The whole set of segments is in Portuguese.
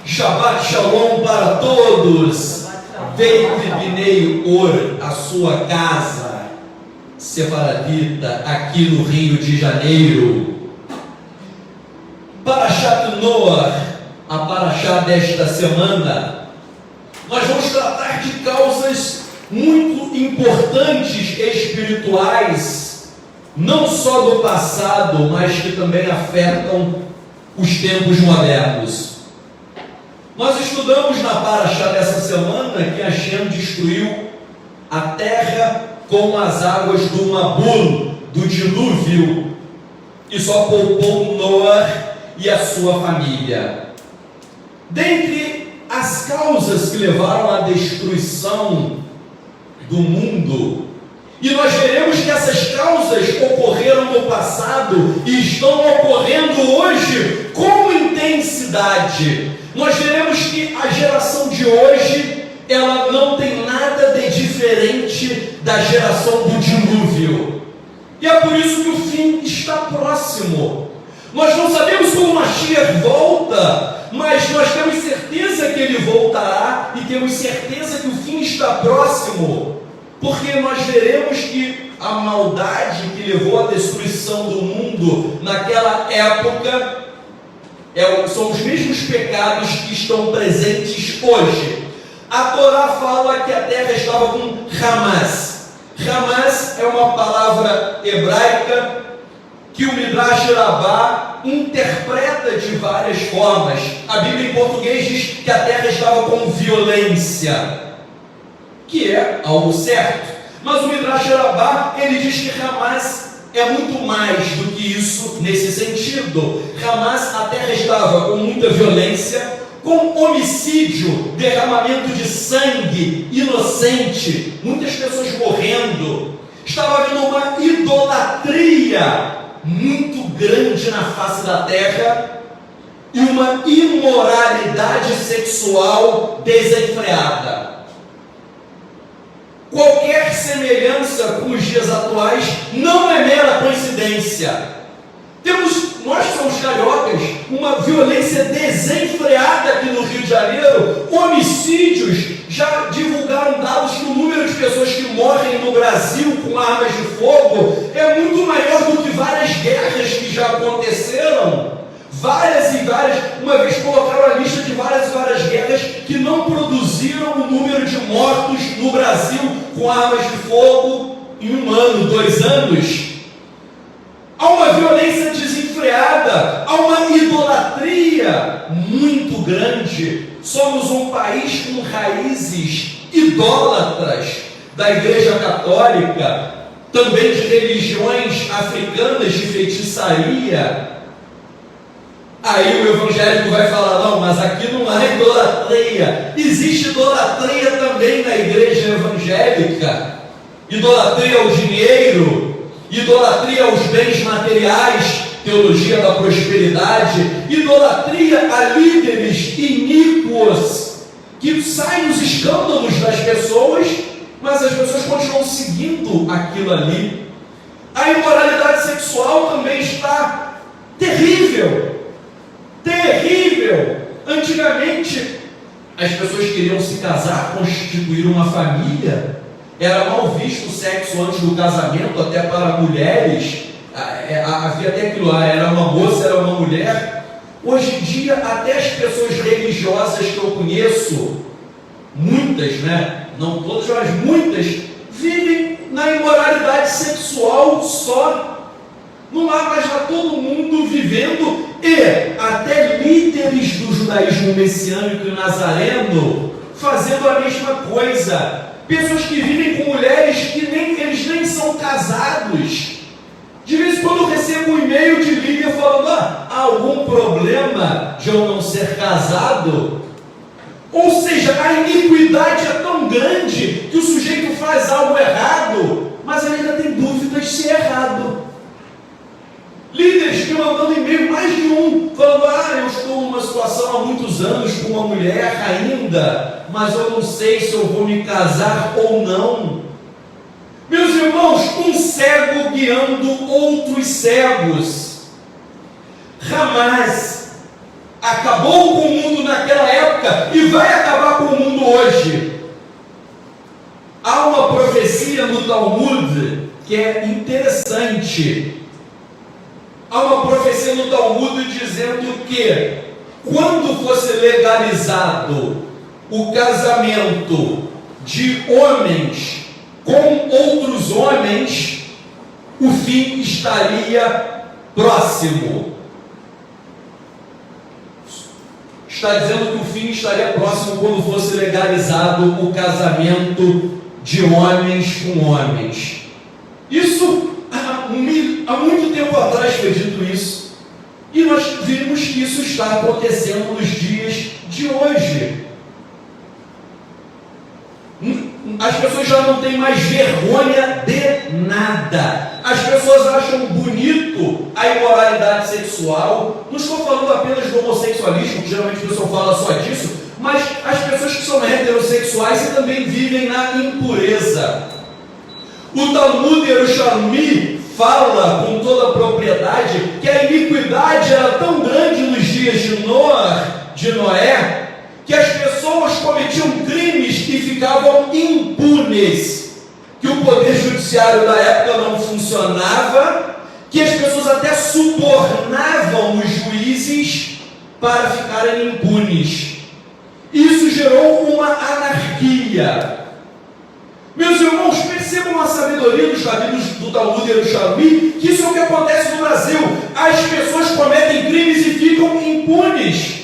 Shabbat Shalom para todos. Beit Binei Or, a sua casa sefaradita aqui no Rio de Janeiro. Parashat Noach, a Parashá desta semana, nós vamos tratar de causas muito importantes espirituais, não só do passado, mas que também afetam os tempos modernos. Nós estudamos na Parashá dessa semana que Hashem destruiu a terra com as águas do Mabul, do dilúvio, e só poupou Noach e a sua família. Dentre as causas que levaram à destruição do mundo, e nós veremos que essas causas ocorreram no passado e estão ocorrendo hoje com intensidade. Nós veremos que a geração de hoje, ela não tem nada de diferente da geração do dilúvio. E é por isso que o fim está próximo. Nós não sabemos como Mashiach volta, mas nós temos certeza que ele voltará e temos certeza que o fim está próximo, porque nós veremos que a maldade que levou à destruição do mundo naquela época são os mesmos pecados que estão presentes hoje. A Torá fala que a terra estava com Hamas. Hamas é uma palavra hebraica que o Midrash Rabbah interpreta de várias formas. A Bíblia em português diz que a terra estava com violência, que é algo certo. Mas o Midrash Rabbah, ele diz que Hamas é muito mais do que isso nesse sentido. Hamas, a terra estava com muita violência, com homicídio, derramamento de sangue inocente, muitas pessoas morrendo. Estava havendo uma idolatria muito grande na face da terra e uma imoralidade sexual desenfreada. Qualquer semelhança com os dias atuais não é mera coincidência. Nós somos cariocas, uma violência desenfreada aqui no Rio de Janeiro, homicídios. Já divulgaram dados que o número de pessoas que morrem no Brasil com armas de fogo é muito maior do que várias guerras que já aconteceram. Várias e várias, uma vez colocaram a lista de várias e várias guerras que não produziram o número de mortos no Brasil com armas de fogo em 1 ano, 2 anos. Há uma violência desenfreada, há uma idolatria muito grande. Somos um país com raízes idólatras da Igreja Católica, também de religiões africanas de feitiçaria. Aí o evangélico vai falar, não, mas aqui não há idolatria. Existe idolatria também na igreja evangélica. Idolatria ao dinheiro, idolatria aos bens materiais, teologia da prosperidade, idolatria a líderes iníquos, que saem nos escândalos das pessoas, mas as pessoas continuam seguindo aquilo ali. A imoralidade sexual também está terrível. Terrível! Antigamente, as pessoas queriam se casar, constituir uma família. Era mal visto o sexo antes do casamento, até para mulheres. Havia até aquilo lá, era uma moça, era uma mulher. Hoje em dia, até as pessoas religiosas que eu conheço, muitas, né? Não todas, mas muitas, vivem na imoralidade sexual só. Não há mais lá todo mundo vivendo, e até líderes do judaísmo messiânico e nazareno fazendo a mesma coisa. Pessoas que vivem com mulheres que eles nem são casados. De vez em quando eu recebo um e-mail de líder falando, há algum problema de eu não ser casado? Ou seja, a iniquidade é tão grande que o sujeito faz algo errado, mas ele ainda tem dúvidas se é errado. Líderes que mandando e-mail, mais de um, falando, eu estou numa situação há muitos anos com uma mulher ainda, mas eu não sei se eu vou me casar ou não. Meus irmãos, um cego guiando outros cegos. Hamas acabou com o mundo naquela época época e vai acabar com o mundo hoje. Há uma profecia no Talmud que é interessante. Há uma profecia no Talmud dizendo que quando fosse legalizado o casamento de homens com outros homens, o fim estaria próximo. Está dizendo que o fim estaria próximo quando fosse legalizado o casamento de homens com homens. Isso há muito tempo atrás foi dito isso, e nós vimos que isso está acontecendo nos dias de hoje. As pessoas já não têm mais vergonha de nada. As pessoas acham bonito a imoralidade sexual. Não estou falando apenas do homossexualismo, que geralmente o pessoal fala só disso, mas as pessoas que são heterossexuais e também vivem na impureza. O Talmud Yerushalmi fala com toda a propriedade que a iniquidade era tão grande nos dias de Noé, que as pessoas cometiam crimes e ficavam impunes, que o poder judiciário da época não funcionava, que as pessoas até subornavam os juízes para ficarem impunes. Isso gerou uma anarquia. Meus irmãos, percebam a sabedoria dos rabinos do Talmud Yerushalmi, que isso é o que acontece no Brasil. As pessoas cometem crimes e ficam impunes.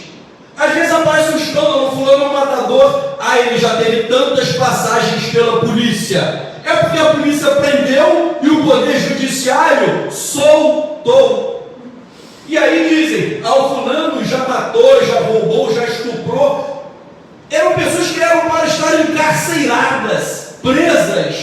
Às vezes aparece um escândalo, fulano é um matador, ele já teve tantas passagens pela polícia. É porque a polícia prendeu e o poder judiciário soltou. E aí dizem, o fulano já matou, já roubou, já estuprou. Eram pessoas que eram para estar encarceradas, presas,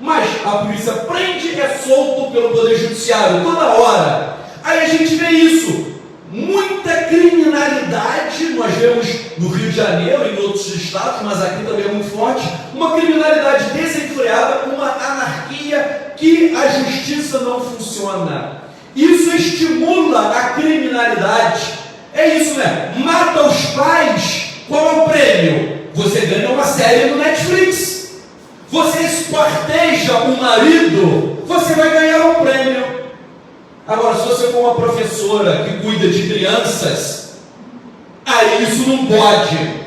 mas a polícia prende e é solto pelo poder judiciário toda hora. Aí a gente vê isso, muita criminalidade, nós vemos no Rio de Janeiro e em outros estados, mas aqui também é muito forte, uma criminalidade desenfreada, uma anarquia, que a justiça não funciona. Isso estimula a criminalidade. É isso, né? Mata os pais, qual é o prêmio? Você ganha uma série no Netflix. Você esquarteja o marido, você vai ganhar um prêmio. Agora, se você for uma professora que cuida de crianças, aí isso não pode.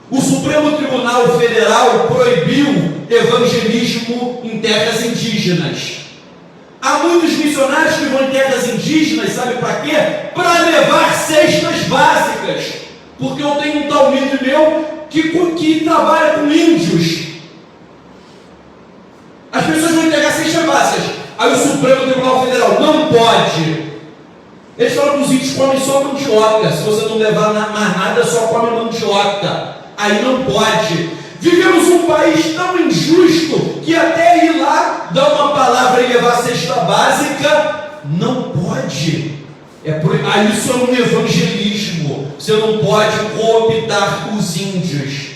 O Supremo Tribunal Federal proibiu evangelismo em terras indígenas. Há muitos missionários que vão em terras indígenas, sabe para quê? Para levar cestas básicas. Porque eu tenho um talmide meu que trabalha com índios. As pessoas vão entregar cestas básicas. Aí o Supremo Tribunal Federal não pode. Eles falam que os índios comem só mandioca. Se você não levar mais nada, só come mandioca. Aí não pode. Vivemos um país tão injusto que até ir lá dar uma palavra e levar a cesta básica não pode. Aí isso é um evangelismo. Você não pode cooptar os índios.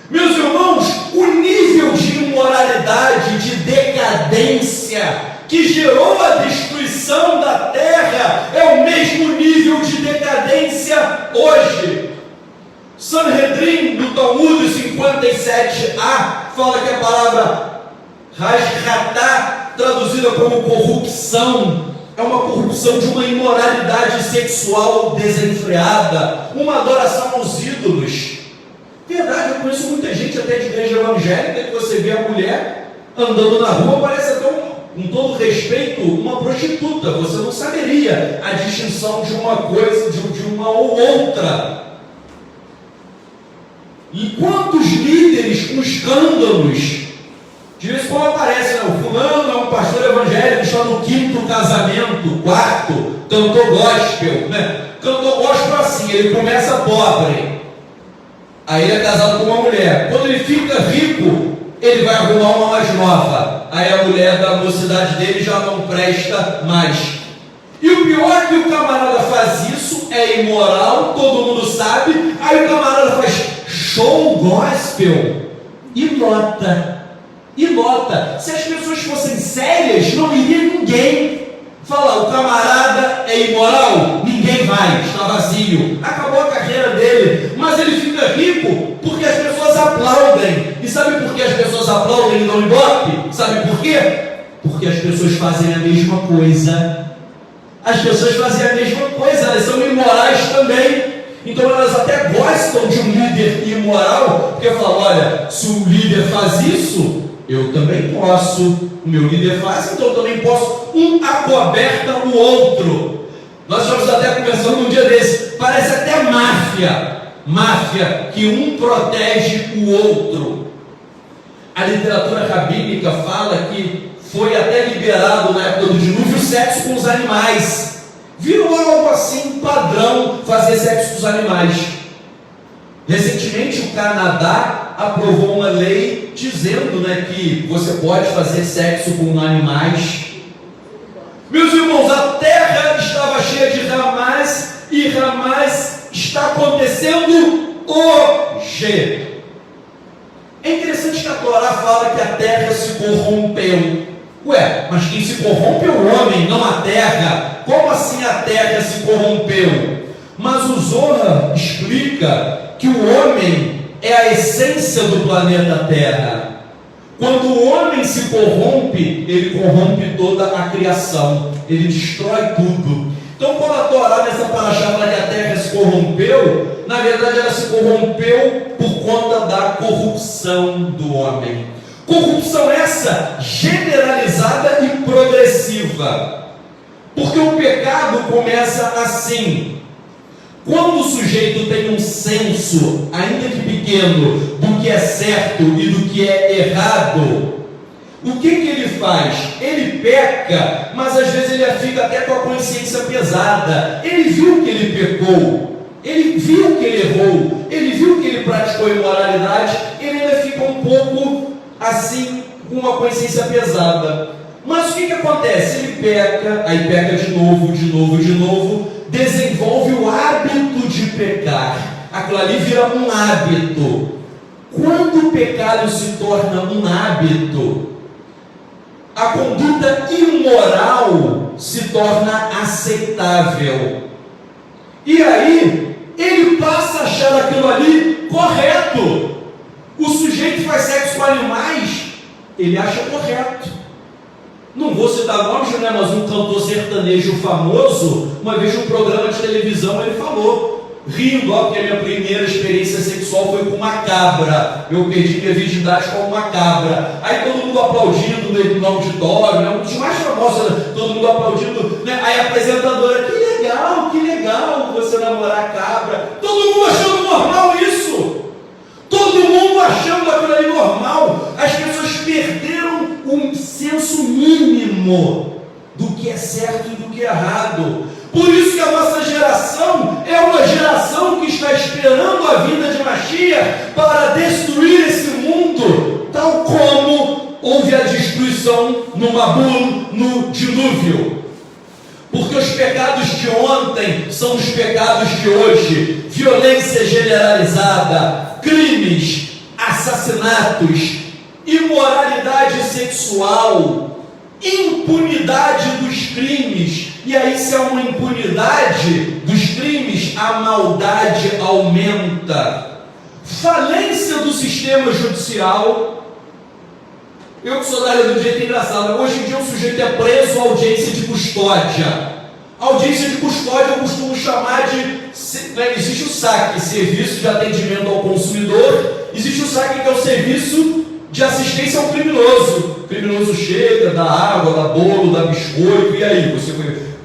Meus irmãos, o nível de imoralidade, de decadência que gerou a destruição da terra é o mesmo nível de decadência hoje. Sanhedrin, no Talmud 57a, fala que a palavra Rashratá, traduzida como corrupção, é uma corrupção de uma imoralidade sexual desenfreada, uma adoração aos ídolos. Verdade, eu conheço muita gente até de igreja evangélica que você vê a mulher andando na rua, parece até, com todo respeito, uma prostituta. Você não saberia a distinção de uma coisa, de uma ou outra. E quantos líderes com escândalos, de vez em quando aparece, né? O fulano é um pastor evangélico, está no 5º casamento, 4º, cantor gospel, né? Cantor gospel assim, ele começa pobre, aí ele é casado com uma mulher, quando ele fica rico, ele vai arrumar uma mais nova, aí a mulher da mocidade dele já não presta mais. E o pior é que o camarada faz isso, é imoral, todo mundo sabe, aí o camarada faz show gospel e lota. Se as pessoas fossem sérias, não iria ninguém falar, o camarada é imoral, ninguém vai, está vazio, acabou a carreira dele. Mas ele fica pessoas aplaudem e dão ibope. Sabe por quê? Porque as pessoas fazem a mesma coisa. As pessoas fazem a mesma coisa, elas são imorais também. Então elas até gostam de um líder imoral, porque falam, olha, se o líder faz isso, eu também posso. O meu líder faz, então eu também posso. Um acoberta o outro. Nós estamos até conversando um dia desse, parece até máfia, que um protege o outro. A literatura rabínica fala que foi até liberado na época do dilúvio o sexo com os animais. Virou algo assim, padrão, fazer sexo com os animais. Recentemente o Canadá aprovou uma lei dizendo, que você pode fazer sexo com animais. Meus irmãos, a terra estava cheia de ramais, e ramais está acontecendo hoje. É interessante que a Torá fala que a terra se corrompeu. Ué, mas quem se corrompe é o homem, não a terra. Como assim a terra se corrompeu? Mas o Zohar explica que o homem é a essência do planeta Terra. Quando o homem se corrompe, ele corrompe toda a criação, ele destrói tudo. Então, quando a Torá nessa paraxá fala que a terra se corrompeu, na verdade ela se corrompeu por conta da corrupção do homem. Corrupção essa generalizada e progressiva. Porque o pecado começa assim. Quando o sujeito tem um senso, ainda que pequeno, do que é certo e do que é errado, o que ele faz? Ele peca, mas às vezes ele fica até com a consciência pesada. Ele viu que ele pecou, ele viu que ele errou, ele viu que ele praticou imoralidade, ele ainda fica um pouco assim, com uma consciência pesada. Mas o que acontece? Ele peca, aí peca de novo, desenvolve o hábito de pecar. Aquilo ali vira um hábito. Quando o pecado se torna um hábito, a conduta imoral se torna aceitável. E aí, ele passa a achar aquilo ali correto. O sujeito faz sexo com animais, ele acha correto. Não vou citar nomes, mas um cantor sertanejo famoso, uma vez num programa de televisão, ele falou, rindo, porque a minha primeira experiência sexual foi com uma cabra. Eu perdi minha virgindade com uma cabra. Aí todo mundo aplaudindo no auditório, um dos mais famosos, todo mundo aplaudindo, Aí a apresentadora, que legal você namorar a cabra. Todo mundo achando normal isso. Todo mundo achando aquilo ali normal. As pessoas perderam um senso mínimo do que é certo e do que é errado. Por isso que a nossa geração é uma geração que está esperando a vinda de Mashiach para destruir esse mundo, tal como houve a destruição no Mabul, no dilúvio. Porque os pecados de ontem são os pecados de hoje. Violência generalizada, crimes, assassinatos, imoralidade sexual, impunidade dos crimes. E aí, se há uma impunidade dos crimes, a maldade aumenta. Falência do sistema judicial. Eu que sou da área do direito, é engraçado. Hoje em dia o sujeito é preso à audiência de custódia. Audiência de custódia eu costumo chamar de... existe o SAC, Serviço de Atendimento ao Consumidor. Existe o SAC, que é o Serviço de Assistência ao Criminoso. O criminoso chega, dá água, dá bolo, dá biscoito. E aí,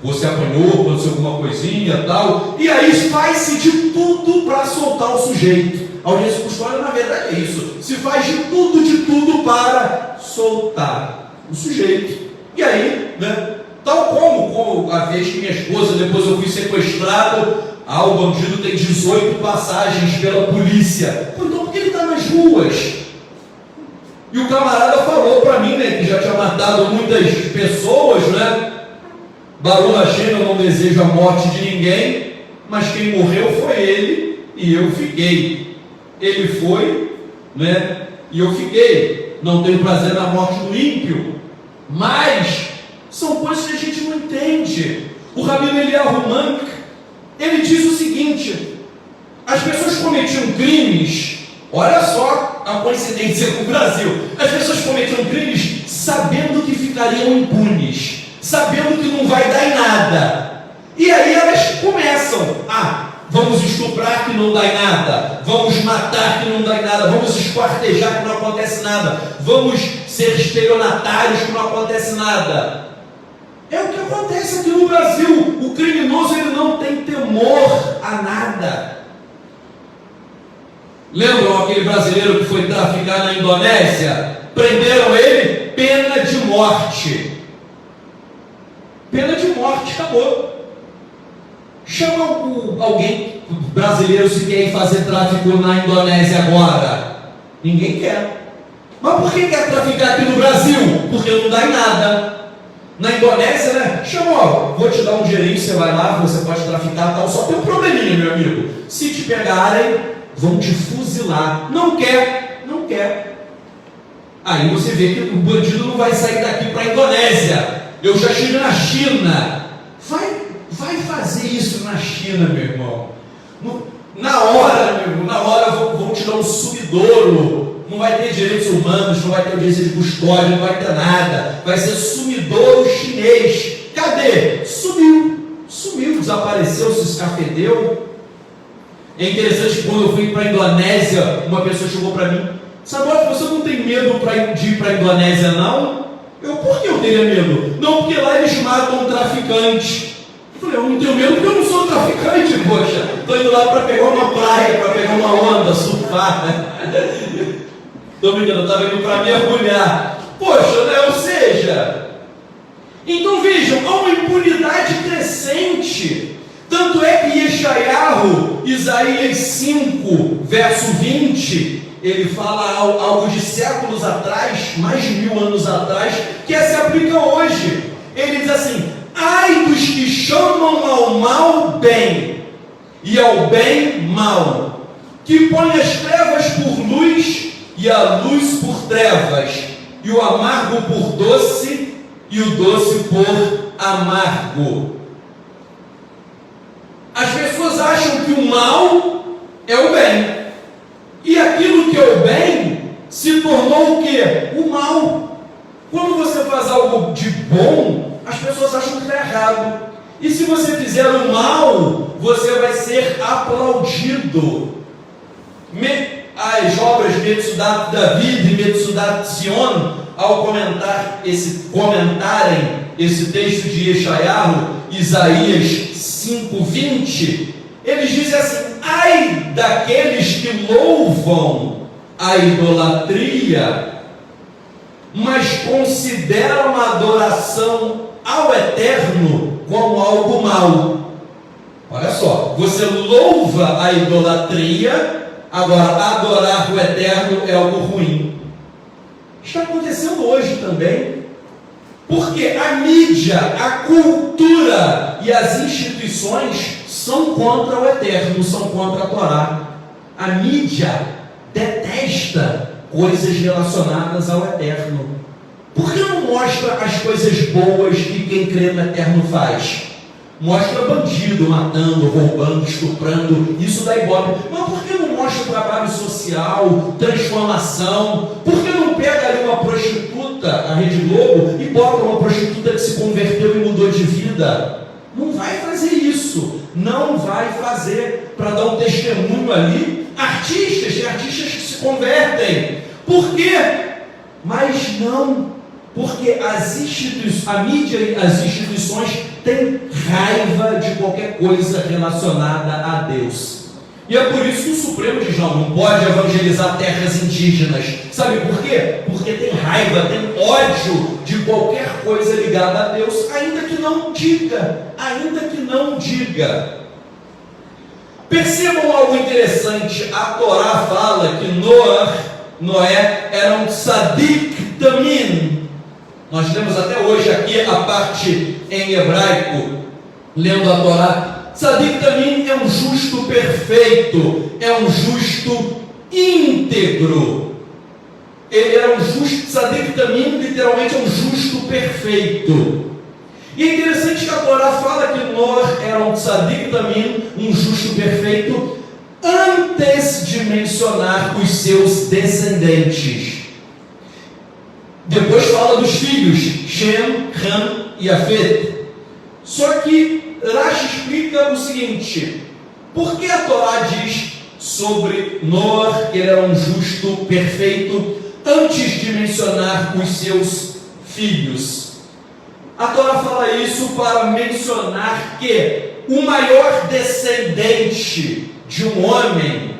você apanhou, aconteceu alguma coisinha e tal. E aí faz-se de tudo para soltar o sujeito. A audiência de custódia, na verdade, é isso. Se faz de tudo para soltar o sujeito. E aí, tal como a vez que minha esposa, depois eu fui sequestrado, o bandido tem 18 passagens pela polícia. Então por que ele está nas ruas? E o camarada falou para mim, que já tinha matado muitas pessoas, Baruch Hashem, eu não desejo a morte de ninguém, mas quem morreu foi ele e eu fiquei. Ele foi, e eu fiquei. Não tenho prazer na morte do ímpio, mas são coisas que a gente não entende. O Rabino Eliyahu Mank, ele diz o seguinte: as pessoas cometiam crimes, olha só a coincidência com o Brasil. As pessoas cometeram crimes sabendo que ficariam impunes, sabendo que não vai dar em nada. E aí elas começam: vamos estuprar que não dá em nada, vamos matar que não dá em nada, vamos esquartejar que não acontece nada, vamos ser estelionatários que não acontece nada. É o que acontece aqui no Brasil. O criminoso, ele não tem temor a nada. Lembram aquele brasileiro que foi traficar na Indonésia? Prenderam ele, pena de morte. Pena de morte, acabou. Chama alguém brasileiro se quer ir fazer tráfico na Indonésia agora. Ninguém quer. Mas por que quer traficar aqui no Brasil? Porque não dá em nada. Na Indonésia, né? Chama, vou te dar um dinheirinho, você vai lá, você pode traficar, tal. Só tem um probleminha, meu amigo. Se te pegarem, vão te fuzilar. Não quer, não quer. Aí você vê que o bandido não vai sair daqui para a Indonésia. Eu já estive na China. Vai fazer isso na China, meu irmão. Na hora, meu irmão, na hora vão te dar um sumidouro. Não vai ter direitos humanos, não vai ter audiência de custódia, não vai ter nada. Vai ser sumidouro chinês. Cadê? Sumiu, desapareceu, se escafedeu. É interessante que quando eu fui para a Indonésia, uma pessoa chegou para mim: Samuel, você não tem medo de ir para a Indonésia, não? Por que eu teria medo? Não, porque lá eles matam traficantes. Eu falei: eu não tenho medo porque eu não sou traficante, poxa. Estou indo lá para pegar uma praia, para pegar uma onda, surfar, né? Estou brincando, eu estava indo para mergulhar. Poxa, né? Ou seja, então vejam, há uma impunidade crescente. Tanto é que Yeshayahu, Isaías 5, verso 20, ele fala algo de séculos atrás, mais de 1000 anos atrás, que se aplica hoje. Ele diz assim: ai dos que chamam ao mal bem, e ao bem mal, que põem as trevas por luz, e a luz por trevas, e o amargo por doce, e o doce por amargo. As pessoas acham que o mal é o bem, e aquilo que é o bem se tornou o quê? O mal. Quando você faz algo de bom, as pessoas acham que está errado, e se você fizer o mal, você vai ser aplaudido. As obras Metsudat David e Metsudat Sion, ao comentarem esse texto de Yeshayahu, Isaías 5:20, eles dizem assim: ai daqueles que louvam a idolatria, mas consideram a adoração ao Eterno como algo mau. Olha só, você louva a idolatria, agora adorar o Eterno é algo ruim. Está acontecendo hoje também, porque a mídia, a cultura e as instituições são contra o Eterno, são contra a Torá. A mídia detesta coisas relacionadas ao Eterno. Por que não mostra as coisas boas que quem crê no Eterno faz? Mostra bandido matando, roubando, estuprando, isso dá ibope. Mas por que não mostra trabalho social, transformação? Por que não pega ali uma prostituta, a Rede Globo, e bota uma prostituta que se converteu e mudou de vida? Não vai fazer isso, não vai fazer, para dar um testemunho ali. Artistas que se convertem. Por quê? Mas não, porque a mídia e as instituições têm raiva de qualquer coisa relacionada a Deus. E é por isso que o Supremo diz: não pode evangelizar terras indígenas. Sabe por quê? Porque tem raiva, tem ódio de qualquer coisa ligada a Deus, ainda que não diga. Percebam algo interessante. A Torá fala que Noé era um tzadik tamim. Nós temos até hoje aqui a parte em hebraico, lendo a Torá. Tzadik tamim é um justo perfeito, é um justo íntegro. Ele era um justo, tzadik tamim literalmente é um justo perfeito. E é interessante que a Torá fala que Noé era um tzadik tamim, um justo perfeito, antes de mencionar os seus descendentes. Depois fala dos filhos, Shem, Ham e Afet. Só que Rashi explica o seguinte: por que a Torá diz sobre Noar que ele era um justo perfeito antes de mencionar os seus filhos? A Torá fala isso para mencionar que o maior descendente de um homem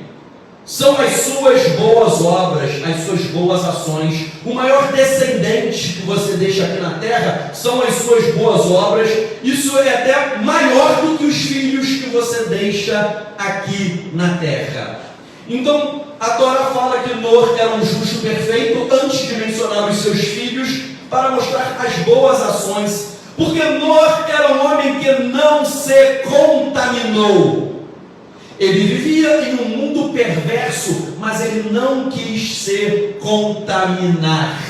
são as suas boas obras, as suas boas ações. O maior descendente que você deixa aqui na terra são as suas boas obras. Isso é até maior do que os filhos que você deixa aqui na terra. Então, a Torá fala que Noar era um justo perfeito antes de mencionar os seus filhos, para mostrar as boas ações. Porque Noar era um homem que não se contaminou. Ele vivia em um mundo perverso, mas ele não quis se contaminar.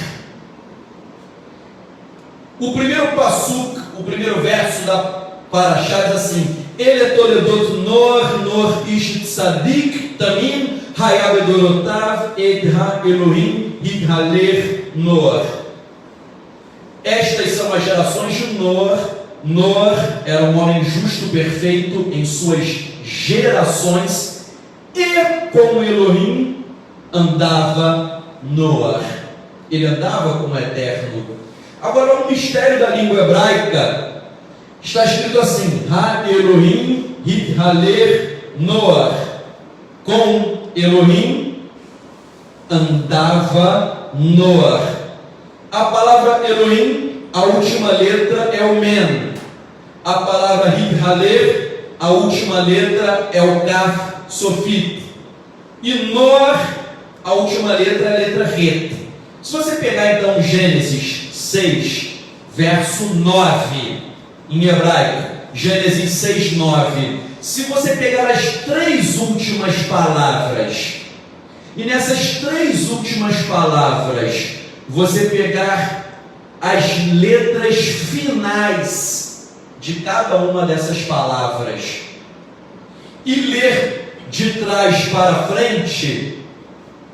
O primeiro passuk, o primeiro verso da Parashá diz assim: Ele é toledot Noar ish tzadik tamim hayab edorotav edha Elohim hithaler Noar. Estas são as gerações de Noar. Noar era um homem justo, perfeito em suas gerações, e com Elohim andava Noar. Ele andava com o Eterno. Agora, o mistério da língua hebraica está escrito assim: Ha Elohim hithaler Noar. Com Elohim andava Noar. A palavra Elohim, a última letra é o Men. A palavra hithaler, a última letra é o Kaf Sofit. E Noar, a última letra é a letra Het. Se você pegar então Gênesis 6, verso 9, em hebraico, Gênesis 6, 9. Se você pegar as três últimas palavras, e nessas três últimas palavras, você pegar as letras finais de cada uma dessas palavras e ler de trás para frente,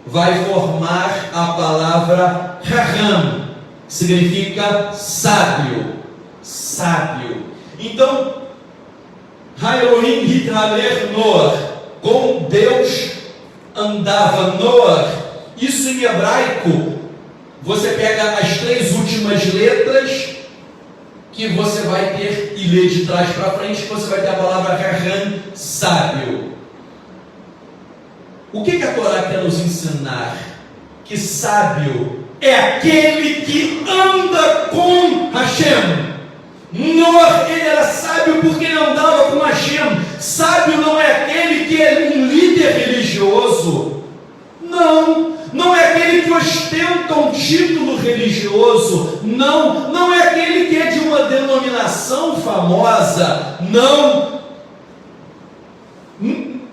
vai formar a palavra Raham, que significa sábio, sábio. Então, Ha-Elohim hithaler Noar, com Deus andava Noar. Isso em hebraico, você pega as três últimas letras que você vai ter e ler de trás para frente, que você vai ter a palavra Raham, sábio. O que a Torá quer nos ensinar? Que sábio é aquele que anda com Hashem. Noar, ele era sábio porque ele andava com Hashem. Sábio não é aquele que é um líder religioso. Não é aquele que ostenta um título religioso. Não é aquele que é de uma denominação famosa. Não.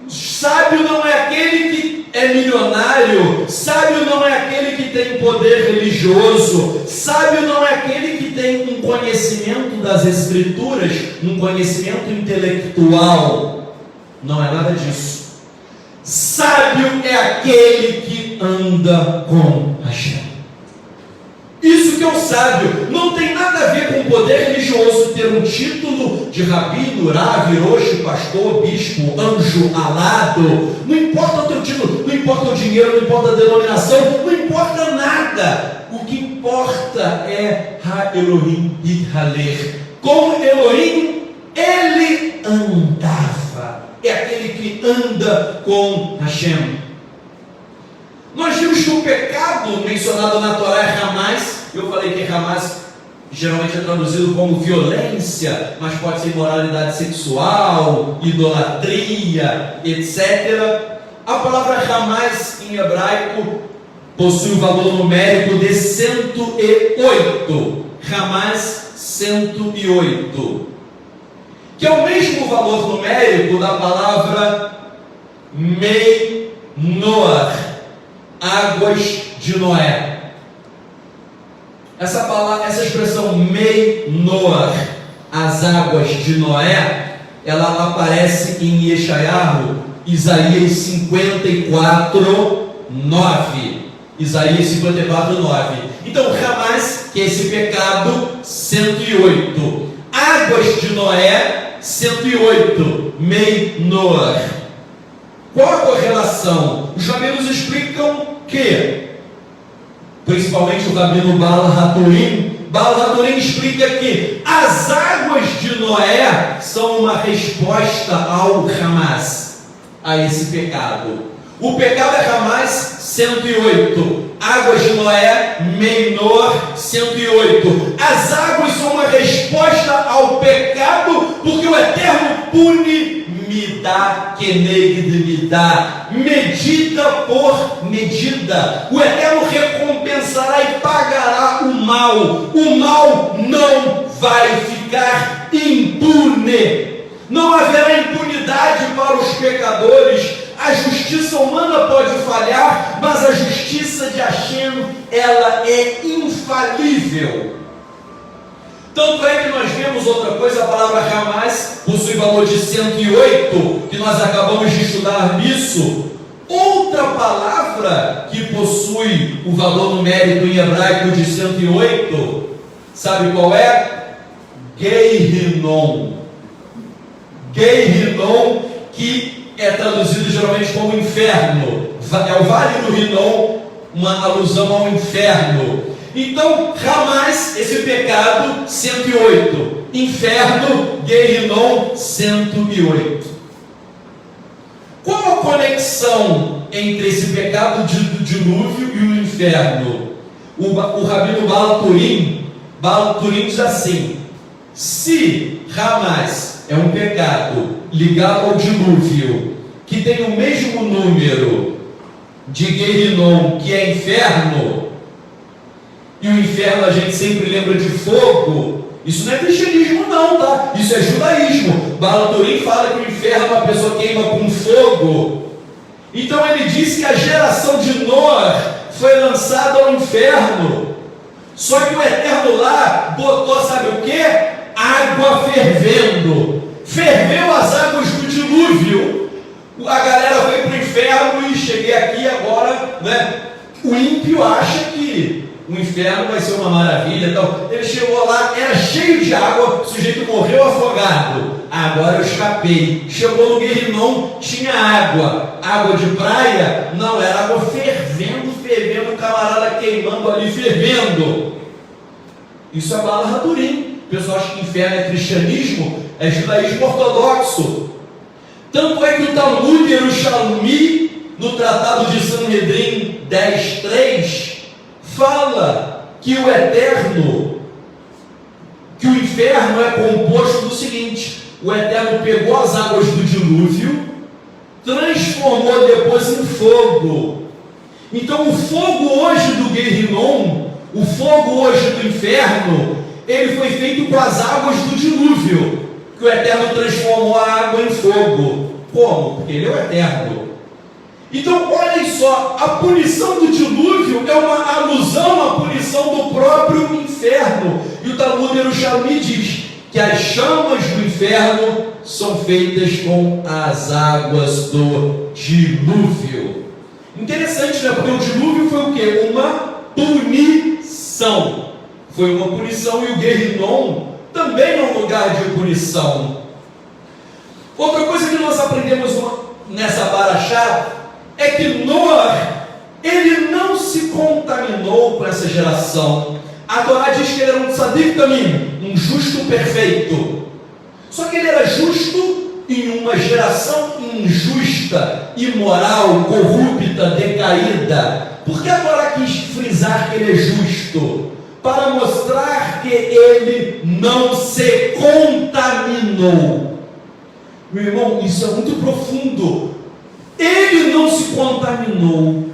Sábio não é aquele que é milionário. Sábio não é aquele que tem poder religioso. Sábio não é aquele que tem um conhecimento das Escrituras, um conhecimento intelectual. Não é nada disso. Sábio é aquele que anda com Hashem. Isso que é o sábio. Não tem nada a ver com o poder religioso, ter um título de rabino, rav, roxo, pastor, bispo, anjo, alado. Não importa o teu título, não importa o dinheiro, não importa a denominação, não importa nada. O que importa é Ha-Elohim hithaler. Com Elohim, ele andava. É aquele que anda com Hashem. Nós vimos que o pecado mencionado na Torá é Hamas. Eu falei que Hamas geralmente é traduzido como violência, mas pode ser imoralidade sexual, idolatria, etc. A palavra Hamas em hebraico possui um valor numérico de 108. Hamas 108. Que é o mesmo valor numérico da palavra Mei Noar, águas de Noé. Essa expressão Mei Noar, as águas de Noé, ela aparece em Yeshayahu Isaías 54, 9. Isaías 54, 9. Então, Hamas, que é esse pecado, 108. Águas de Noé, 108. Mei Noah. Qual a correlação? Os rabinos explicam que, principalmente o rabino Baal HaTurim explica que as águas de Noé são uma resposta ao Hamas, a esse pecado. O pecado é Hamas, 108. Águas de Noé, Menor, 108. As águas são uma resposta ao pecado, porque o Eterno pune, midá, keneged midá, medida por medida. O Eterno recompensará e pagará o mal. O mal não vai ficar impune. Não haverá impunidade para os pecadores. A justiça humana pode falhar, mas a justiça de Hashem, ela é infalível. Tanto é que nós vemos outra coisa, a palavra Hamas possui valor de 108, que nós acabamos de estudar nisso. Outra palavra que possui o valor numérico em hebraico de 108, sabe qual é? Gehinom. Gehinom, que é traduzido geralmente como inferno, é o Vale do Rinom, uma alusão ao inferno. Então, Hamas, esse pecado, 108, inferno, Gehinom, 108. Qual a conexão entre esse pecado do dilúvio e o inferno? O rabino Baal HaTurim diz assim: se Hamas é um pecado ligado ao dilúvio, que tem o mesmo número de Gehinom, que é inferno, e o inferno a gente sempre lembra de fogo, isso não é cristianismo não, tá? Isso é judaísmo. Baal HaTurim fala que o inferno uma pessoa queima com fogo. Então ele diz que a geração de Noé foi lançada ao inferno. Só que o Eterno lá botou, sabe o que? Água fervendo. Ferveu as águas do dilúvio. A galera foi para o inferno e cheguei aqui agora, né? O ímpio acha que o inferno vai ser uma maravilha. Então, ele chegou lá, era cheio de água, o sujeito morreu afogado. Agora eu escapei. Chegou no Gehinom, tinha água. Água de praia? Não, era água fervendo, o camarada queimando ali, fervendo. Isso é Baal HaTurim. O pessoal acha que inferno é cristianismo, é judaísmo ortodoxo. Tanto é que o Talmud Yerushalmi, no Tratado de Sanhedrin 10:3, fala que o Eterno, que o inferno é composto do seguinte: o Eterno pegou as águas do dilúvio, transformou depois em fogo. Então o fogo hoje do Gehinom, o fogo hoje do inferno, ele foi feito com as águas do dilúvio, que o Eterno transformou a água em fogo. Como? Porque ele é o Eterno. Então, olhem só, a punição do dilúvio é uma alusão à punição do próprio inferno. E o Talmud Yerushalmi diz que as chamas do inferno são feitas com as águas do dilúvio. Interessante, né? Porque o dilúvio foi o quê? Uma punição. Foi uma punição, e o Gehinom também é um lugar de punição. Outra coisa que nós aprendemos nessa Barachá é que Noé, ele não se contaminou com essa geração. A Torá diz que ele era um tzadik também, um justo perfeito. Só que ele era justo em uma geração injusta, imoral, corrupta, decaída. Por que a Torá quis frisar que ele é justo? Para mostrar que ele não se contaminou. Meu irmão, isso é muito profundo. Ele não se contaminou.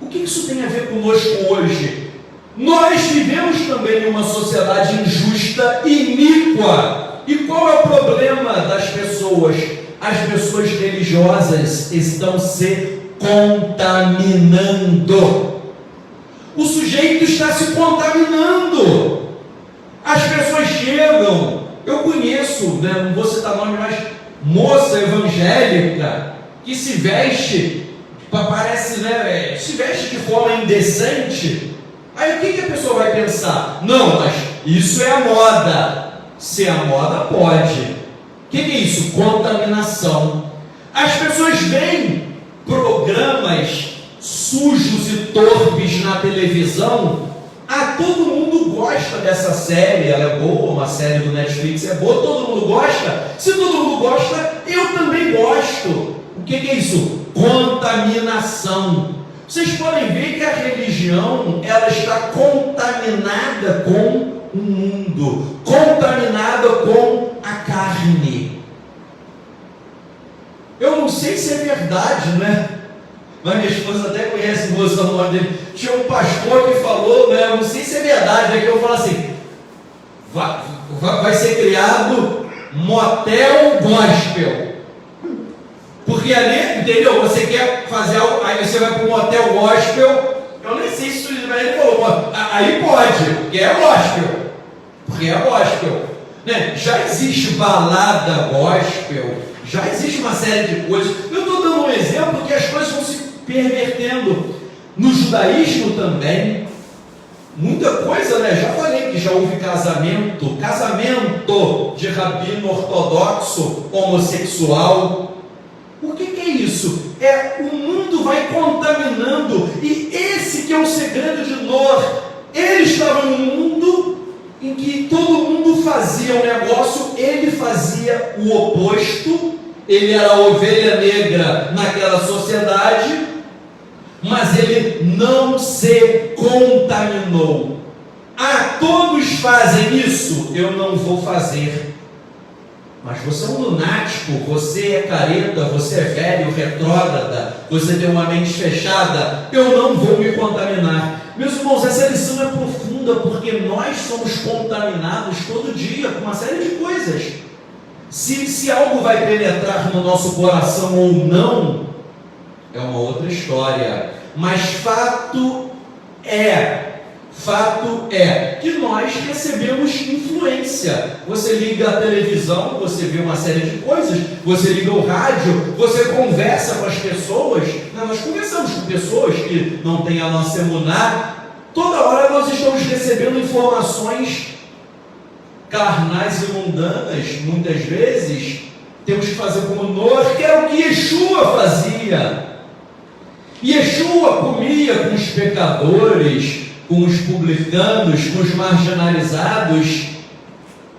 O que isso tem a ver conosco hoje? Nós vivemos também em uma sociedade injusta e iníqua. E qual é o problema das pessoas? As pessoas religiosas estão se contaminando. O sujeito está se contaminando. As pessoas chegam, eu conheço, né, não vou citar nome, mas moça evangélica, que se veste, parece, né, se veste de forma indecente, aí o que a pessoa vai pensar? Não, mas isso é a moda. Se é a moda, pode. O que é isso? Contaminação. As pessoas veem programas sujos e torpes na televisão. Todo mundo gosta dessa série, ela é boa, uma série do Netflix é boa, todo mundo gosta. Se todo mundo gosta, eu também gosto. O que é isso? Contaminação. Vocês podem ver que a religião, ela está contaminada com o mundo, contaminada com a carne. Eu não sei se é verdade, né? Mas minha esposa até conhece o moço no nome dele. Tinha um pastor que falou, né? Eu não sei se é verdade, né? Que eu falo assim: vai ser criado motel gospel. Porque ali, entendeu? Você quer fazer algo, aí você vai para o motel gospel. Eu nem sei se isso, mas ele falou: aí pode, porque é gospel. Porque é gospel. Né? Já existe balada gospel. Já existe uma série de coisas. Eu estou dando um exemplo que as coisas vão se pervertendo. No judaísmo também, muita coisa, né? Já falei que já houve casamento de rabino ortodoxo homossexual. O que é isso? O mundo vai contaminando, e esse que é o segredo de Noé. Ele estava num mundo em que todo mundo fazia um negócio, ele fazia o oposto. Ele era a ovelha negra naquela sociedade, mas ele não se contaminou. Todos fazem isso, eu não vou fazer. Mas você é um lunático, você é careta, você é velho, retrógrada, você tem uma mente fechada, eu não vou me contaminar. Meus irmãos, essa lição é profunda, porque nós somos contaminados todo dia com uma série de coisas. Se algo vai penetrar no nosso coração ou não, é uma outra história. Mas fato é que nós recebemos influência. Você liga a televisão, você vê uma série de coisas, você liga o rádio, você conversa com as pessoas. Nós conversamos com pessoas que não têm a nossa emuná. Toda hora nós estamos recebendo informações carnais e mundanas. Muitas vezes temos que fazer como Noé, que era o que Yeshua fazia. Yeshua comia com os pecadores, com os publicanos, com os marginalizados,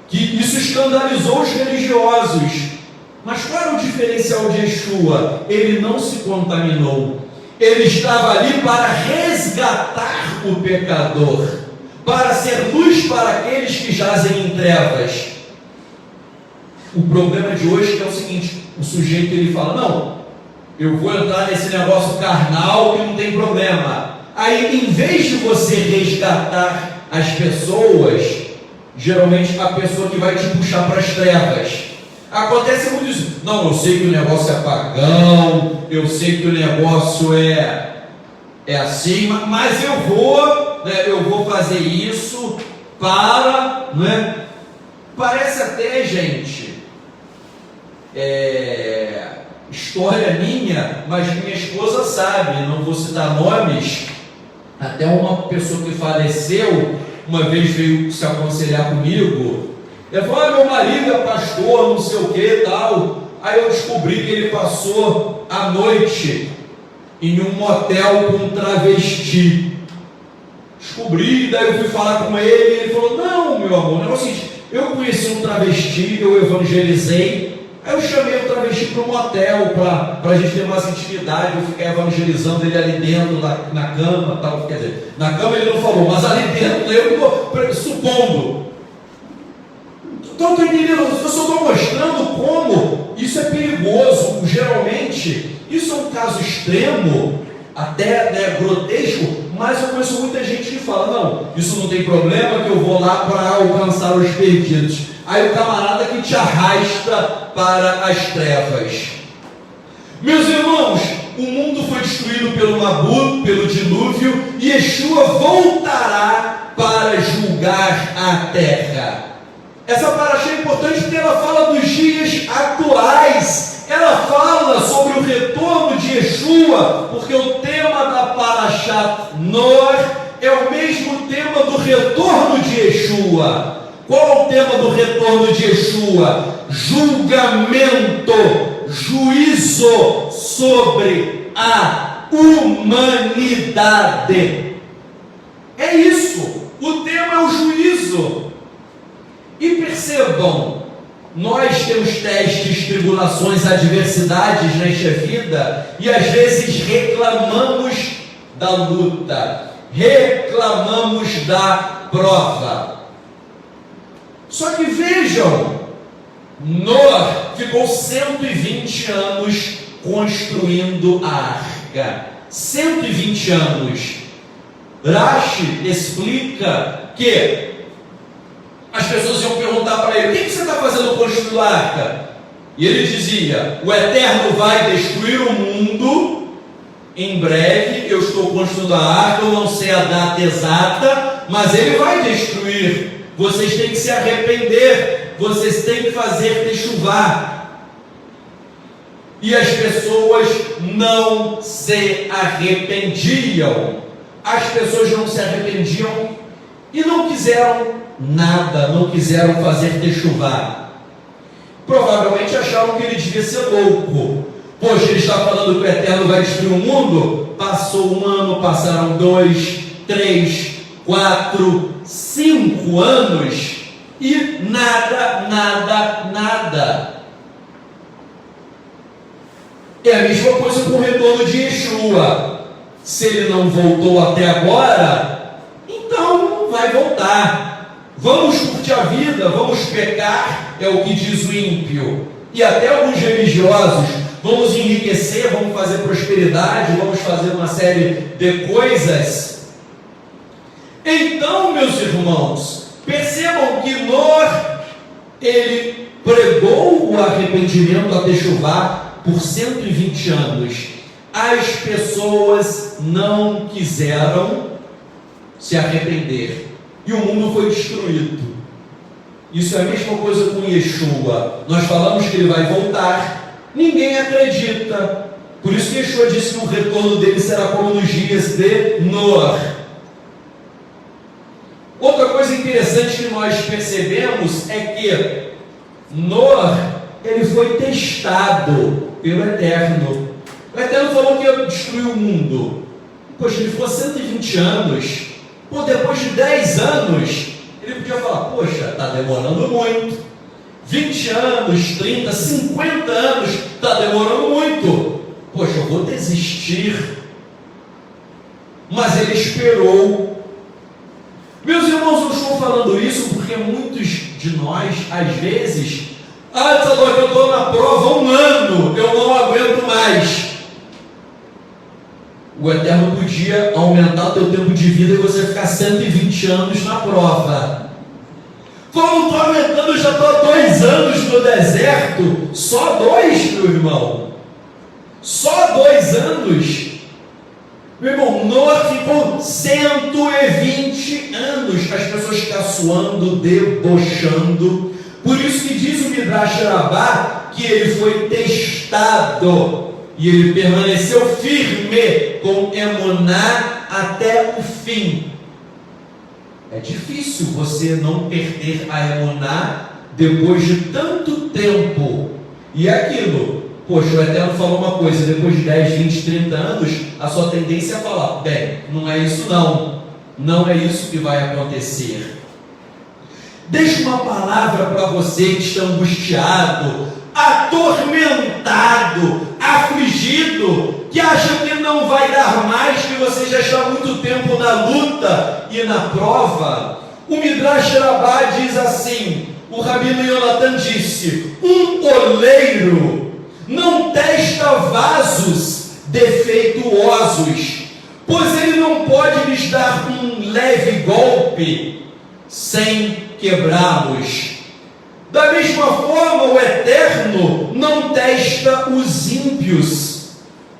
que isso escandalizou os religiosos. Mas qual era o diferencial de Yeshua? Ele não se contaminou. Ele estava ali para resgatar o pecador, para ser luz para aqueles que jazem em trevas. O problema de hoje é o seguinte: o sujeito ele fala, não, eu vou entrar nesse negócio carnal que não tem problema. Aí, em vez de você resgatar as pessoas, geralmente a pessoa que vai te puxar para as trevas. Acontece muito isso. Não, eu sei que o negócio é pagão, eu sei que o negócio é assim, mas eu vou fazer isso para, né? Parece até, gente, história minha, mas minha esposa sabe, não vou citar nomes. Até uma pessoa que faleceu, uma vez veio se aconselhar comigo. Ela falou, meu marido é pastor, não sei o que tal. Aí eu descobri que ele passou a noite em um motel com um travesti. Descobri, daí eu fui falar com ele, e ele falou, não, meu amor, o negócio é o seguinte, eu conheci um travesti, eu evangelizei. Aí eu chamei o travesti para um motel, para a gente ter mais intimidade, eu ficar evangelizando ele ali dentro, na cama, tal. Quer dizer, na cama ele não falou, mas ali dentro, eu estou supondo. Então, eu só estou mostrando como isso é perigoso. Geralmente, isso é um caso extremo, até grotesco, mas eu conheço muita gente que fala, não, isso não tem problema, que eu vou lá para alcançar os perdidos. Aí o camarada que te arrasta para as trevas. Meus irmãos, o mundo foi destruído pelo Mabul, pelo dilúvio, e Yeshua voltará para julgar a terra. Essa paraxá é importante porque ela fala dos dias atuais. Ela fala sobre o retorno de Yeshua, porque o tema da Parashat Noach é o mesmo tema do retorno de Yeshua. Qual é o tema do retorno de Yeshua? Julgamento, juízo sobre a humanidade. É isso, o tema é o juízo. E percebam, nós temos testes, tribulações, adversidades nesta vida, e às vezes reclamamos da luta, reclamamos da prova. Só que vejam, Noé ficou 120 anos construindo a arca. 120 anos. Rashi explica que as pessoas iam perguntar para ele: o que você está fazendo construindo a arca? E ele dizia: o Eterno vai destruir o mundo em breve, eu estou construindo a arca, eu não sei a data exata, mas ele vai destruir. Vocês têm que se arrepender, vocês têm que fazer techuvar. E as pessoas não se arrependiam. As pessoas não se arrependiam e não quiseram nada, não quiseram fazer techuvar. Provavelmente acharam que ele devia ser louco. Poxa, ele está falando que o Eterno vai destruir o mundo. Passou um ano, passaram 2, 3, 4, 5 anos e nada. É a mesma coisa com o retorno de Yeshua. Se ele não voltou até agora, então não vai voltar. Vamos curtir a vida, vamos pecar, é o que diz o ímpio. E até alguns religiosos, vamos enriquecer, vamos fazer prosperidade, vamos fazer uma série de coisas. Então, meus irmãos, percebam que Noé, ele pregou o arrependimento a techuvar por 120 anos. As pessoas não quiseram se arrepender e o mundo foi destruído. Isso é a mesma coisa com Yeshua. Nós falamos que ele vai voltar, ninguém acredita. Por isso que Yeshua disse que o retorno dele será como nos dias de Noé. Outra coisa interessante que nós percebemos é que Noé, ele foi testado pelo Eterno. O Eterno falou que ia destruir o mundo. Poxa, ele ficou 120 anos. Pô, depois de 10 anos, ele podia falar: poxa, está demorando muito. 20 anos, 30, 50 anos, está demorando muito. Poxa, eu vou desistir. Mas ele esperou. Meus irmãos, eu estou falando isso porque muitos de nós, às vezes, Tzadok, eu estou na prova 1 ano, eu não aguento mais. O Eterno podia aumentar o teu tempo de vida e você ficar 120 anos na prova. Como estou aumentando, eu já estou há 2 anos no deserto. Só 2, meu irmão. Só 2 anos. Meu irmão, Noé ficou 120 anos. As pessoas caçoando, debochando. Por isso que diz o Midrash Rabbah que ele foi testado. E ele permaneceu firme com emuná até o fim. É difícil você não perder a emuná depois de tanto tempo. E é aquilo. Poxa, o Eterno falou uma coisa, depois de 10, 20, 30 anos, a sua tendência é falar: bem, não é isso não. Não é isso que vai acontecer. Deixa uma palavra para você que está angustiado, atormentado, afligido, que acha que não vai dar mais, que você já está há muito tempo na luta e na prova. O Midrash Rabbah diz assim, o Rabino Yonatan disse: um oleiro não testa vasos defeituosos, pois ele não pode lhes dar um leve golpe sem quebrá-los. Da mesma forma, o Eterno não testa os ímpios,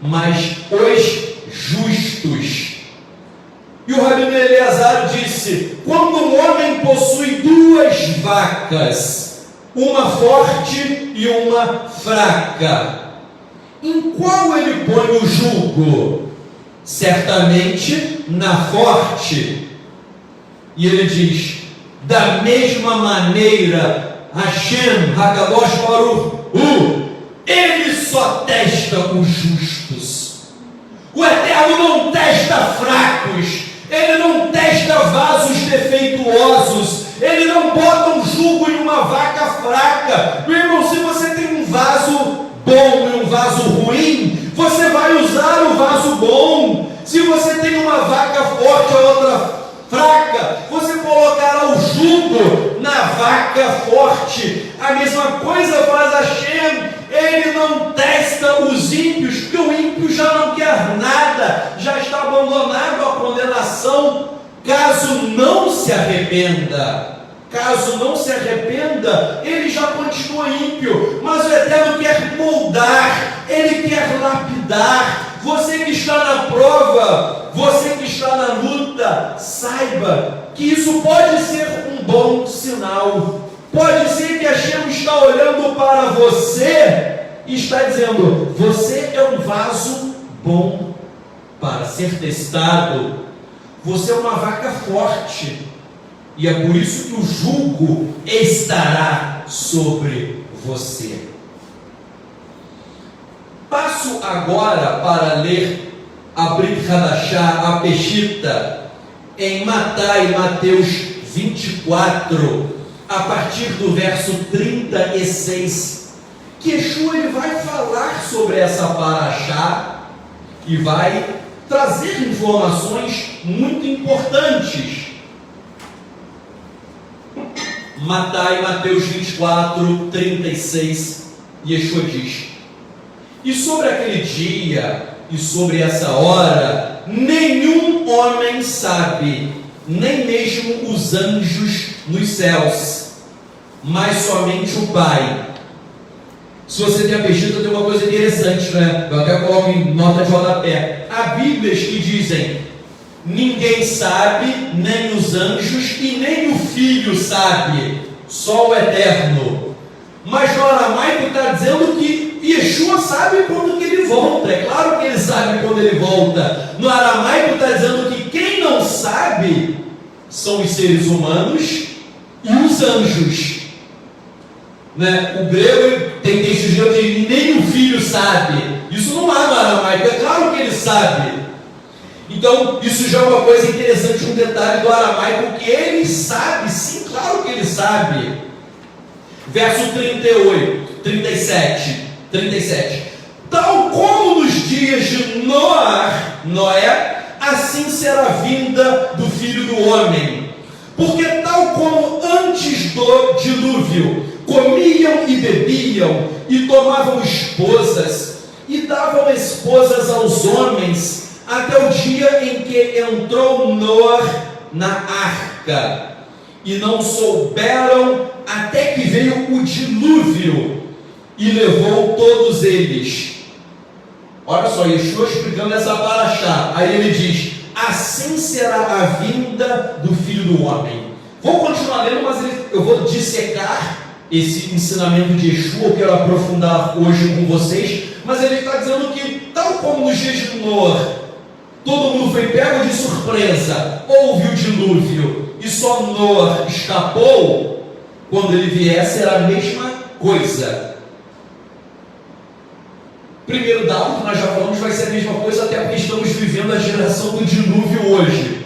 mas os justos. E o Rabino Eleazar disse: quando um homem possui 2 vacas, uma forte e uma fraca, Em qual ele põe o jugo? Certamente na forte. E ele diz: da mesma maneira, Hashem, Hakadosh Baruch ele só testa os justos. O Eterno não testa fracos, ele não testa vasos defeituosos, ele não bota um jugo em uma vaca fraca. Meu irmão, se você tem um vaso bom e um vaso ruim, você vai usar o vaso bom. Se você tem uma vaca forte ou outra fraca, você colocará o jugo na vaca forte. A mesma coisa faz Hashem. Ele não testa os ímpios, porque o ímpio já não quer nada, já está abandonado à condenação, caso não se arrependa. Caso não se arrependa, ele já continua ímpio, mas o Eterno quer moldar, ele quer lapidar. Você que está na prova, você que está na luta, saiba que isso pode ser um bom sinal. Pode ser que Hashem está olhando para você e está dizendo: você é um vaso bom para ser testado, você é uma vaca forte, e é por isso que o jugo estará sobre você. Passo agora para ler a Brit Hadashah, a Peshita, em Mateus 24, a partir do verso 36, que Yeshua ele vai falar sobre essa paraxá e vai trazer informações muito importantes. Mateus 24, 36, Yeshua diz: e sobre aquele dia e sobre essa hora, nenhum homem sabe, nem mesmo os anjos nos céus, mas somente o Pai. Se você tem a Peshita, tem uma coisa interessante, né? Eu até coloco em nota de rodapé. Há Bíblias que dizem: ninguém sabe, nem os anjos e nem o Filho sabe, só o Eterno. Mas no aramaico está dizendo que Yeshua sabe quando que ele volta. É claro que ele sabe quando ele volta. No aramaico está dizendo que quem não sabe são os seres humanos e os anjos, né? O grego tem textos de nem o Filho sabe. Isso não há no aramaico. É claro que ele sabe. Então isso já é uma coisa interessante, um detalhe do aramaico, que ele sabe, sim, claro que ele sabe. Verso 37. Tal como nos dias de Noé, assim será a vinda do Filho do Homem. Porque tal como antes do dilúvio comiam e bebiam e tomavam esposas e davam esposas aos homens, até o dia em que entrou Noé na arca, e não souberam até que veio o dilúvio e levou todos eles. Olha só, Yeshua explicando essa paraxá. Aí ele diz: assim será a vinda do Filho do Homem. Vou continuar lendo, mas eu vou dissecar esse ensinamento de Yeshua. Eu quero aprofundar hoje com vocês. Mas ele está dizendo que, tal como nos dias de Noé, todo mundo foi pego de surpresa, houve o dilúvio e só Noé escapou. Quando ele vier, será a mesma coisa. Primeiro dado que nós já falamos vai ser a mesma coisa, até porque estamos vivendo a geração do dilúvio hoje.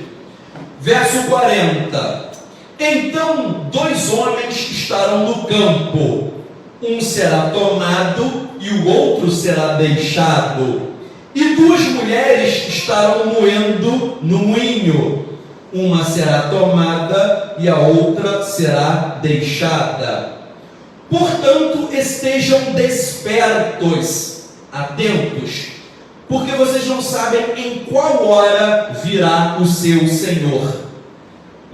Verso 40. Então 2 homens estarão no campo, um será tomado e o outro será deixado. E 2 mulheres estarão moendo no moinho, uma será tomada e a outra será deixada. Portanto, estejam despertos, atentos, porque vocês não sabem em qual hora virá o seu Senhor.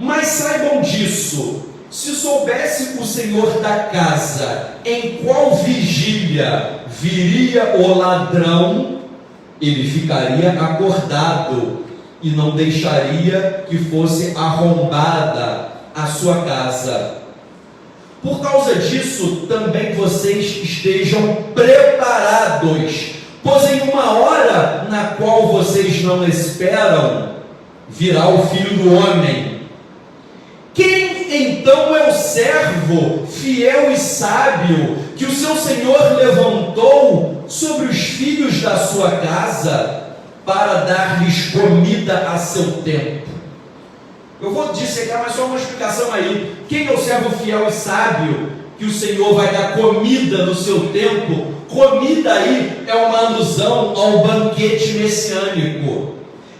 Mas saibam disso: se soubesse o Senhor da casa em qual vigília viria o ladrão, ele ficaria acordado e não deixaria que fosse arrombada a sua casa. Por causa disso, também vocês estejam preparados, Pois em uma hora na qual vocês não esperam, virá o Filho do Homem. Quem então é o servo fiel e sábio que o seu Senhor levantou sobre os filhos da sua casa para dar-lhes comida a seu tempo? Eu vou dissecar, mas só uma explicação aí. Quem é o servo fiel e sábio que o Senhor vai dar comida no seu tempo? Comida aí é uma alusão ao banquete messiânico,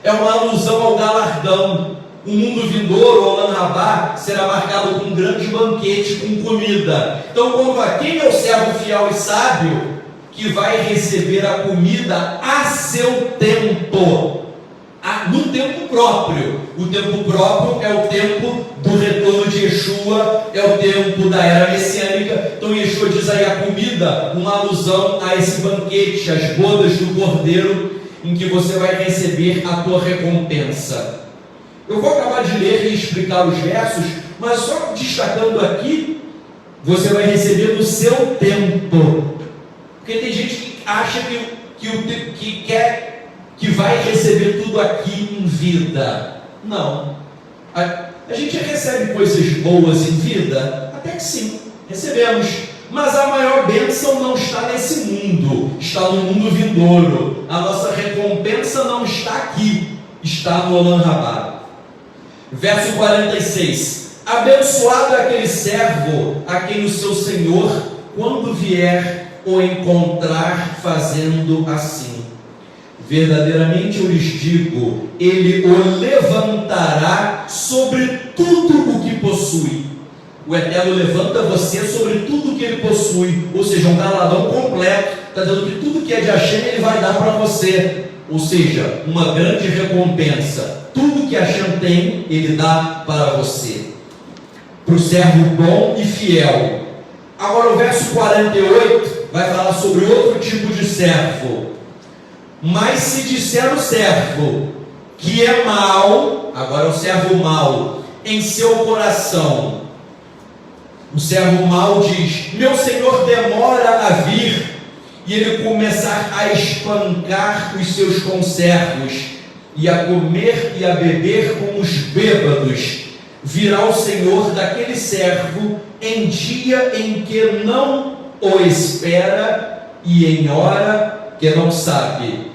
é uma alusão ao galardão. O mundo vindouro, o Olam Rabá, será marcado com um grande banquete com comida. Então, quem é o servo fiel e sábio que vai receber a comida a seu tempo, no tempo próprio? O tempo próprio é o tempo do retorno de Yeshua, é o tempo da era messiânica. Então Yeshua diz aí a comida, uma alusão a esse banquete, as bodas do Cordeiro, em que você vai receber a tua recompensa. Eu vou acabar de ler e explicar os versos, mas só destacando aqui, você vai receber no seu tempo. Porque tem gente que acha que vai receber tudo aqui em vida. Não. A gente recebe coisas boas em vida? Até que sim, recebemos. Mas a maior bênção não está nesse mundo, está no mundo vindouro. A nossa recompensa não está aqui, está no Olam Rabá. Verso 46: abençoado é aquele servo a quem o seu Senhor, quando vier, o encontrar fazendo assim. Verdadeiramente eu lhes digo, ele o levantará sobre tudo o que possui. O Eterno levanta você sobre tudo o que ele possui, ou seja, um galardão completo. Está dizendo que tudo que é de Hashem ele vai dar para você, ou seja, uma grande recompensa. Tudo que Hashem tem, ele dá para você, para o servo bom e fiel. Agora o verso 48 vai falar sobre outro tipo de servo. Mas se disser o servo que é mau, agora o servo mau, em seu coração, o servo mau diz: meu senhor demora a vir, e ele começar a espancar os seus conservos, e a comer e a beber com os bêbados, virá o Senhor daquele servo em dia em que não o espera e em hora que não sabe.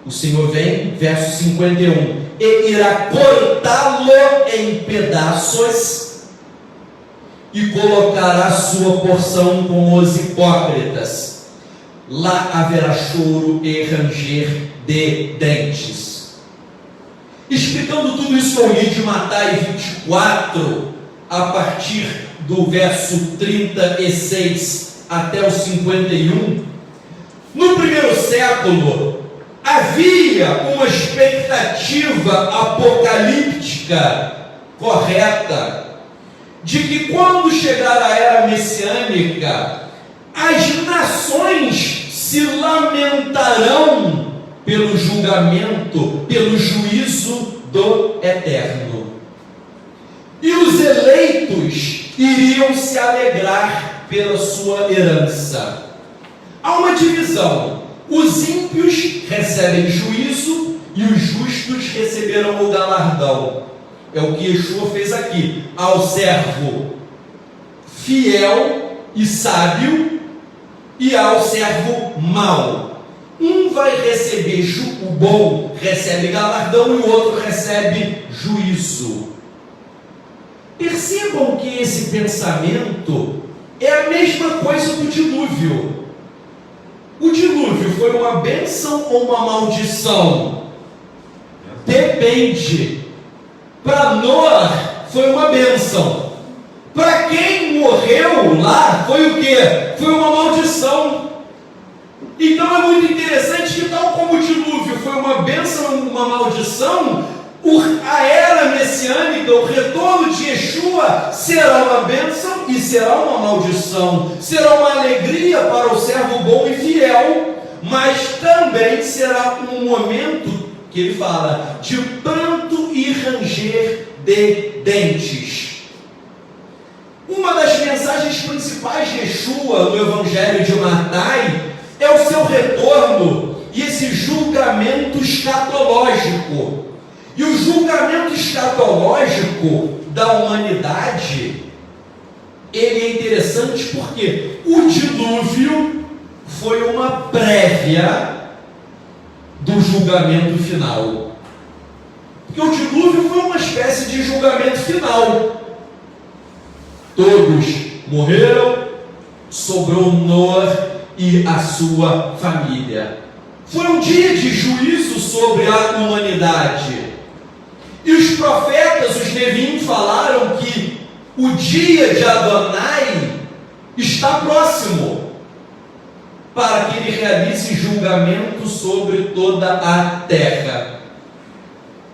O Senhor vem, verso 51, e irá cortá-lo em pedaços e colocará sua porção com os hipócritas. Lá haverá choro e ranger de dentes. Explicando tudo isso que eu li de Mateus 24, a partir do verso 36 até o 51, no primeiro século havia uma expectativa apocalíptica correta de que quando chegar a era messiânica, as nações se lamentarão pelo julgamento, pelo juízo do Eterno, e os eleitos iriam se alegrar pela sua herança. Há uma divisão: os ímpios recebem juízo e os justos receberão o galardão. É o que Yeshua fez aqui ao servo fiel e sábio e ao servo mau. Um vai receber o bom recebe galardão e o outro recebe juízo. Percebam que esse pensamento é a mesma coisa do dilúvio. O dilúvio foi uma bênção ou uma maldição? Depende. Para Noé foi uma bênção. Para quem morreu lá foi o quê? Foi uma maldição. Então é muito interessante que, tal como o dilúvio foi uma bênção, uma maldição, a era messiânica, o retorno de Yeshua, será uma bênção e será uma maldição. Será uma alegria para o servo bom e fiel, mas também será um momento, que ele fala, de pranto e ranger de dentes. Uma das mensagens principais de Yeshua no Evangelho de Mateus é o seu retorno e esse julgamento escatológico. E o julgamento escatológico da humanidade, ele é interessante porque o dilúvio foi uma prévia do julgamento final. Porque o dilúvio foi uma espécie de julgamento final. Todos morreram, sobrou Noé e a sua família. Foi um dia de juízo sobre a humanidade. E os profetas, os Neviim, falaram que o dia de Adonai está próximo, para que ele realize julgamento sobre toda a terra.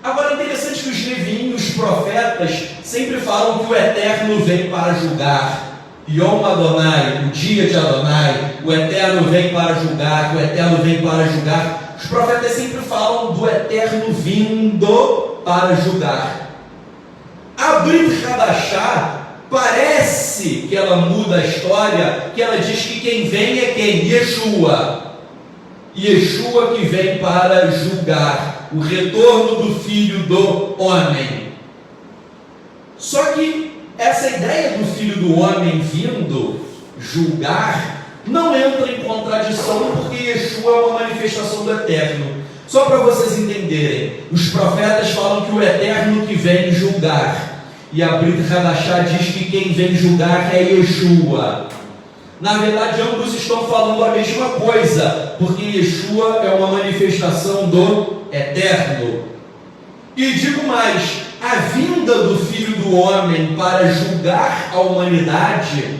Agora é interessante que os Neviim, os profetas, sempre falam que o Eterno vem para julgar. Yom Adonai, o dia de Adonai, o Eterno vem para julgar, o Eterno vem para julgar. Os profetas sempre falam do Eterno vindo para julgar. A Brit Hadashah, parece que ela muda a história, que ela diz que quem vem é quem? Yeshua. Yeshua que vem para julgar, o retorno do Filho do Homem. Só que essa ideia do Filho do Homem vindo julgar não entra em contradição, porque Yeshua é uma manifestação do Eterno. Só para vocês entenderem, os profetas falam que o Eterno que vem julgar, e a Brit Hadashah diz que quem vem julgar é Yeshua. Na verdade, ambos estão falando a mesma coisa, porque Yeshua é uma manifestação do Eterno. E digo mais, a vinda do Filho do Homem para julgar a humanidade,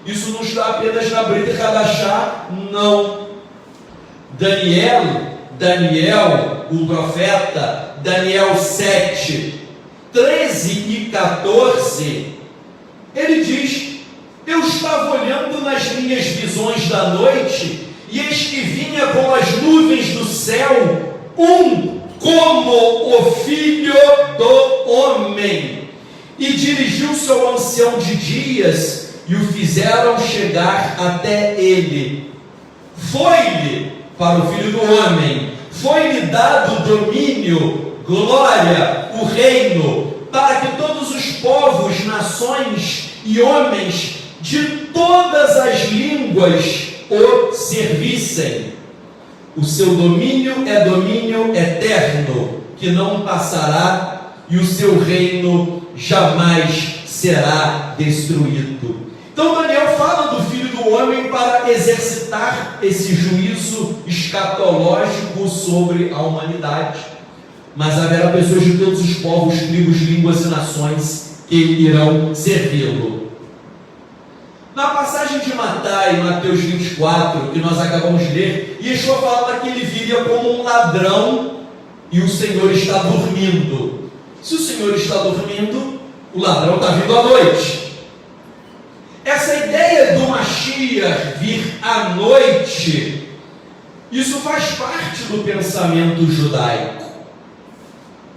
isso não está apenas na Brit Hadashah, não. Daniel, o profeta, Daniel 7, 13 e 14, ele diz: eu estava olhando nas minhas visões da noite, e eis que vinha com as nuvens do céu, como o Filho do Homem, e dirigiu-se ao ancião de dias, e o fizeram chegar até ele. Foi-lhe, para o Filho do Homem, foi-lhe dado domínio, glória, o reino, para que todos os povos, nações e homens de todas as línguas o servissem. O seu domínio é domínio eterno, que não passará, e o seu reino jamais será destruído. Então Daniel fala do Filho do Homem para exercitar esse juízo escatológico sobre a humanidade. Mas haverá pessoas de todos os povos, tribos, línguas e nações que irão servi-lo. Na passagem de Mateus 24, que nós acabamos de ler, Yeshua fala que ele viria como um ladrão e o Senhor está dormindo. Se o Senhor está dormindo, o ladrão está vindo à noite. Essa ideia do Mashiach vir à noite, isso faz parte do pensamento judaico.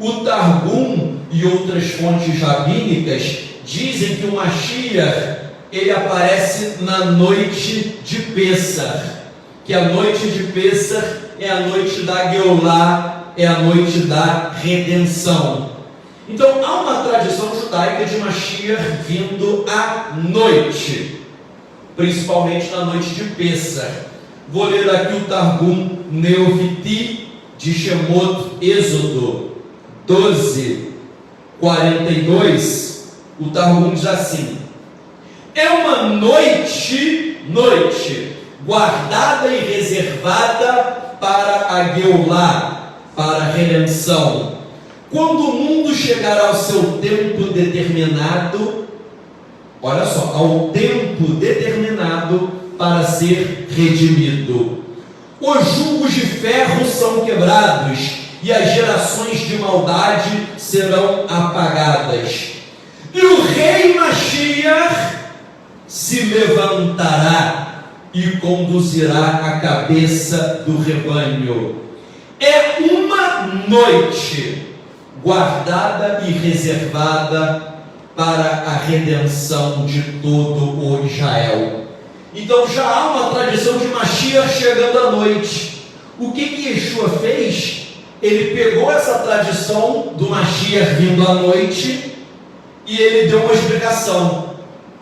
O Targum e outras fontes rabínicas dizem que o Mashiach, ele aparece na noite de Pêssar, que a noite de Pêssar é a noite da Geulá, é a noite da redenção. Então há uma tradição judaica de Mashiach vindo à noite, principalmente na noite de Pêssar. Vou ler aqui o Targum Neoviti de Shemot, Êxodo 12, 42. O Targum diz assim: é uma noite guardada e reservada para a Geulá, para a redenção. Quando o mundo chegará ao seu tempo determinado, olha só, ao tempo determinado para ser redimido, os julgos de ferro são quebrados e as gerações de maldade serão apagadas. E o rei Mashiach se levantará e conduzirá a cabeça do rebanho. É uma noite guardada e reservada para a redenção de todo o Israel. Então já há uma tradição de Mashiach chegando à noite. O que Yeshua fez? Ele pegou essa tradição do Mashiach vindo à noite e ele deu uma explicação.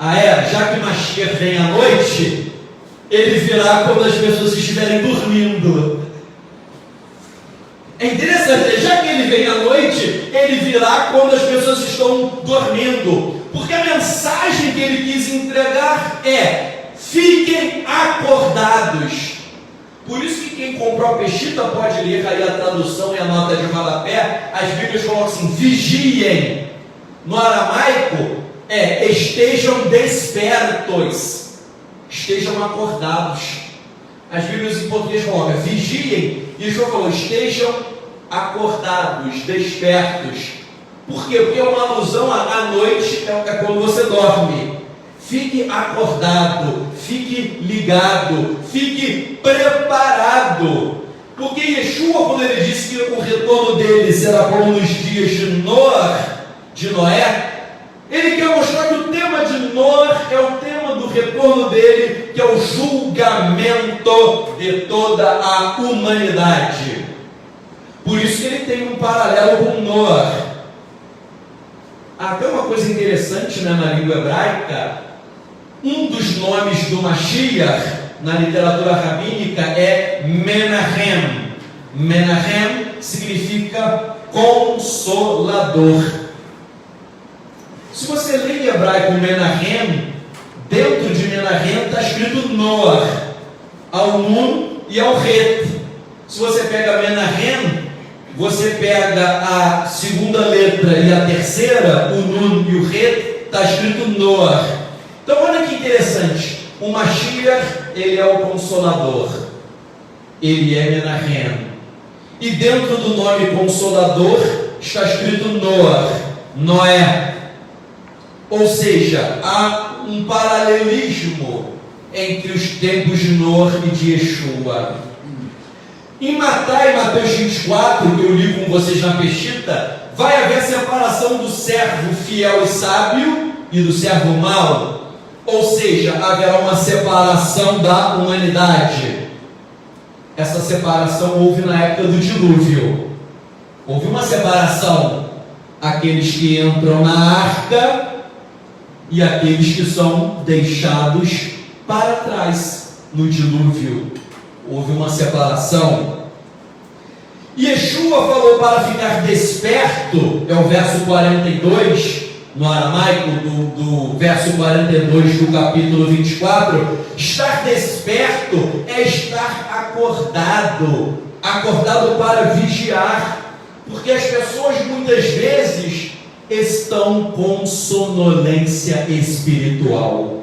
Já que Mashiach vem à noite, ele virá quando as pessoas estiverem dormindo. É interessante, já que ele vem à noite, ele virá quando as pessoas estão dormindo. Porque a mensagem que ele quis entregar é: fiquem acordados. Por isso que quem comprou a Peshita pode ler aí a tradução e a nota de rodapé. As Bíblias colocam assim: vigiem. No aramaico estejam despertos, estejam acordados. As Bíblias em português colocam vigiem, e Yeshua falou: estejam acordados, despertos. Por quê? Porque é uma alusão à noite, é quando você dorme. Fique acordado, fique ligado, fique preparado. Porque Yeshua, quando ele disse que o retorno dele será como nos dias de Noé, ele quer mostrar que o tema de Noé é o tema do retorno dele, que é o julgamento de toda a humanidade. Por isso que ele tem um paralelo com Noé. Até uma coisa interessante, né, na língua hebraica, um dos nomes do Mashiach na literatura rabínica é Menahem. Menahem significa consolador. Se você lê em hebraico Menahem, dentro de Menahem está escrito Noah, ao Nun e ao Het. Se você pega Menahem, você pega a segunda letra e a terceira, o Nun e o Het, está escrito Noah. Então olha que interessante, o Mashiach, ele é o Consolador, ele é Menahem, e dentro do nome Consolador está escrito Noé, ou seja, há um paralelismo entre os tempos de Noé e de Yeshua. Em Mateus 24, que eu li com vocês na Peshita, vai haver separação do servo fiel e sábio e do servo mau. Ou seja, haverá uma separação da humanidade. Essa separação houve na época do dilúvio. Houve uma separação. Aqueles que entram na arca e aqueles que são deixados para trás no dilúvio. Houve uma separação. Yeshua falou para ficar desperto, é o verso 42, no aramaico do verso 42 do capítulo 24. Estar desperto é estar acordado, acordado para vigiar, porque as pessoas muitas vezes estão com sonolência espiritual.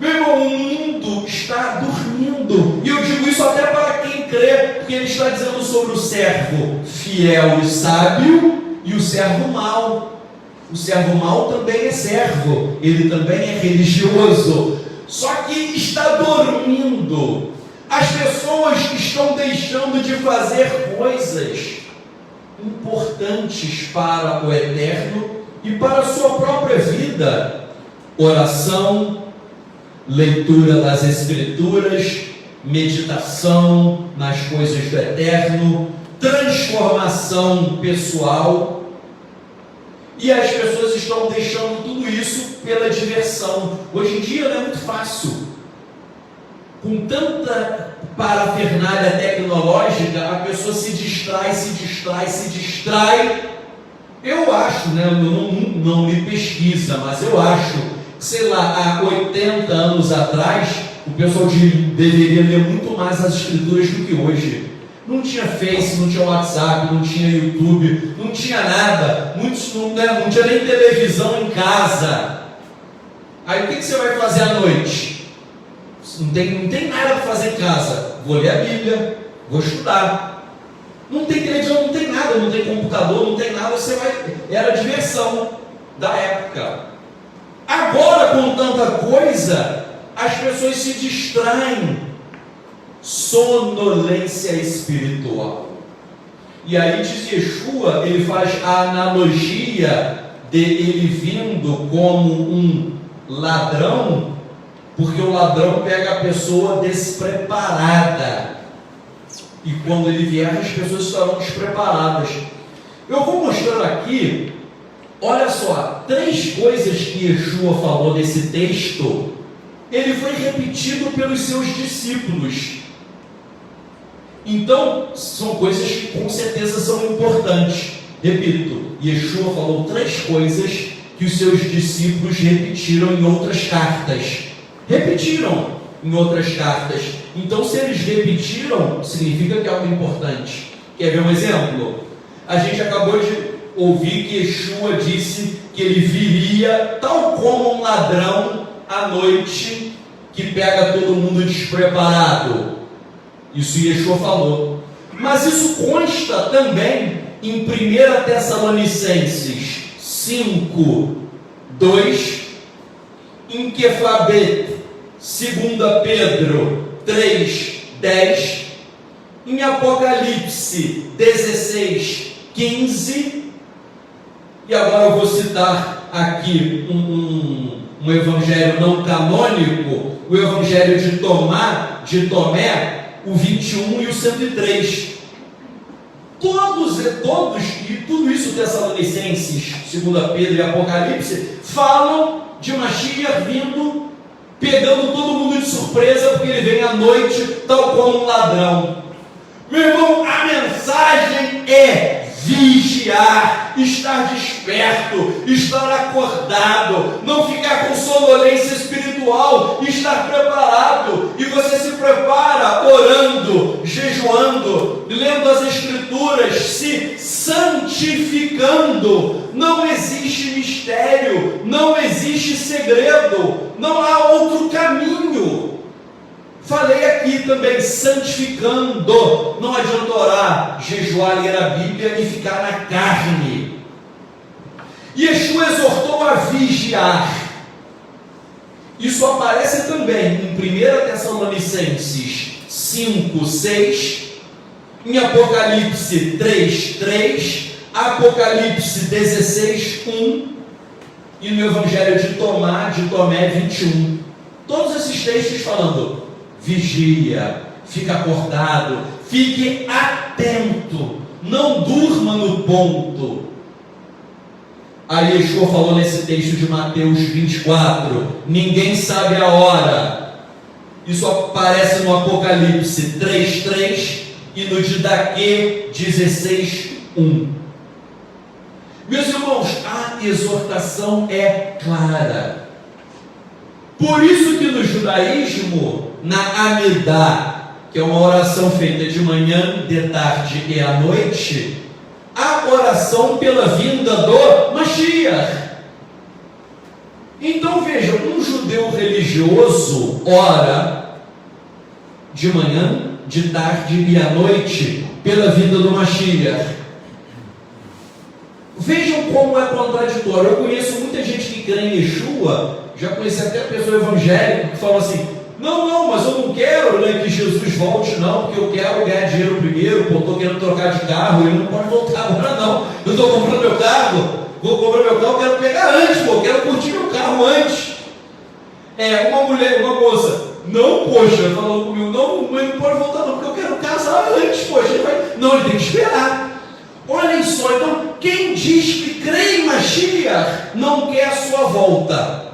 Meu irmão, o mundo está dormindo, e eu digo isso até para quem crê, porque ele está dizendo sobre o servo fiel e sábio e o servo mau. O servo mau também é servo, ele também é religioso, só que está dormindo. As pessoas estão deixando de fazer coisas importantes para o eterno e para a sua própria vida: oração, leitura das Escrituras, meditação nas coisas do eterno, transformação pessoal. E as pessoas estão deixando tudo isso pela diversão. Hoje em dia não é muito fácil. Com tanta parafernália tecnológica, a pessoa se distrai. Eu acho, né, não me pesquisa, mas eu acho, sei lá, há 80 anos atrás, o pessoal deveria ler muito mais as Escrituras do que hoje. Não tinha Face, não tinha WhatsApp, não tinha YouTube, não tinha nada, muitos não tinha nem televisão em casa. Aí o que você vai fazer à noite? Não tem nada para fazer em casa. Vou ler a Bíblia, vou estudar. Não tem televisão, não tem nada, não tem computador, não tem nada, era a diversão da época. Agora, com tanta coisa, as pessoas se distraem. Sonolência espiritual. E aí diz Yeshua, ele faz a analogia de ele vindo como um ladrão, porque o ladrão pega a pessoa despreparada, e quando ele vier, as pessoas estarão despreparadas. Eu vou mostrar aqui, olha só, 3 coisas que Yeshua falou nesse texto. Ele foi repetido pelos seus discípulos. Então, são coisas que com certeza são importantes. Repito, Yeshua falou 3 coisas que os seus discípulos repetiram em outras cartas. Repetiram em outras cartas. Então, se eles repetiram, significa que é algo importante. Quer ver um exemplo? A gente acabou de ouvir que Yeshua disse que ele viria tal como um ladrão à noite, que pega todo mundo despreparado. Isso Yeshua falou. Mas isso consta também em 1 Tessalonicenses 5, 2, em Kefabet, 2 Pedro 3, 10, em Apocalipse 16, 15, e agora eu vou citar aqui um evangelho não canônico, o evangelho de Tomé, o 21 e o 103. Todos, e tudo isso Tessalonicenses, 2 Pedro e Apocalipse, falam de Mashiach vindo, pegando todo mundo de surpresa, porque ele vem à noite, tal como um ladrão. Meu irmão, a mensagem é vigiar, estar desperto, estar acordado, não ficar com sonolência espiritual, estar preparado. E você se prepara orando, jejuando, lendo as Escrituras, se santificando. Não existe mistério, não existe segredo, não há outro caminho. Falei aqui também, santificando. Não adianta orar, jejuar, ler a Bíblia e ficar na carne. Yeshua exortou a vigiar. Isso aparece também em 1 Tessalonicenses 5, 6, em Apocalipse 3, 3, Apocalipse 16, 1 e no Evangelho de Tomé 21. Todos esses textos falando: vigia, fique acordado, fique atento, não durma no ponto. Aí Yeshua falou nesse texto de Mateus 24: ninguém sabe a hora. Isso aparece no Apocalipse 3:3 e no Didaquê 16:1. Meus irmãos, a exortação é clara. Por isso que no judaísmo, na Amidá, que é uma oração feita de manhã, de tarde e à noite, a oração pela vinda do Mashiach. Então veja, um judeu religioso ora de manhã, de tarde e à noite pela vinda do Mashiach. Vejam como é contraditório. Eu conheço muita gente que crê em Yeshua, já conheci até pessoa evangélica que fala assim: não, mas eu não quero, né, que Jesus volte, não, porque eu quero ganhar dinheiro primeiro, pô, estou querendo trocar de carro, ele não pode voltar agora não, eu estou comprando meu carro, vou comprar meu carro, quero pegar antes, pô, quero curtir meu carro antes. Uma moça, não, poxa, falou comigo, não, mas não pode voltar não, porque eu quero casar antes, poxa, não, ele tem que esperar. Olhem só, então, quem diz que crê em Mashiach não quer a sua volta.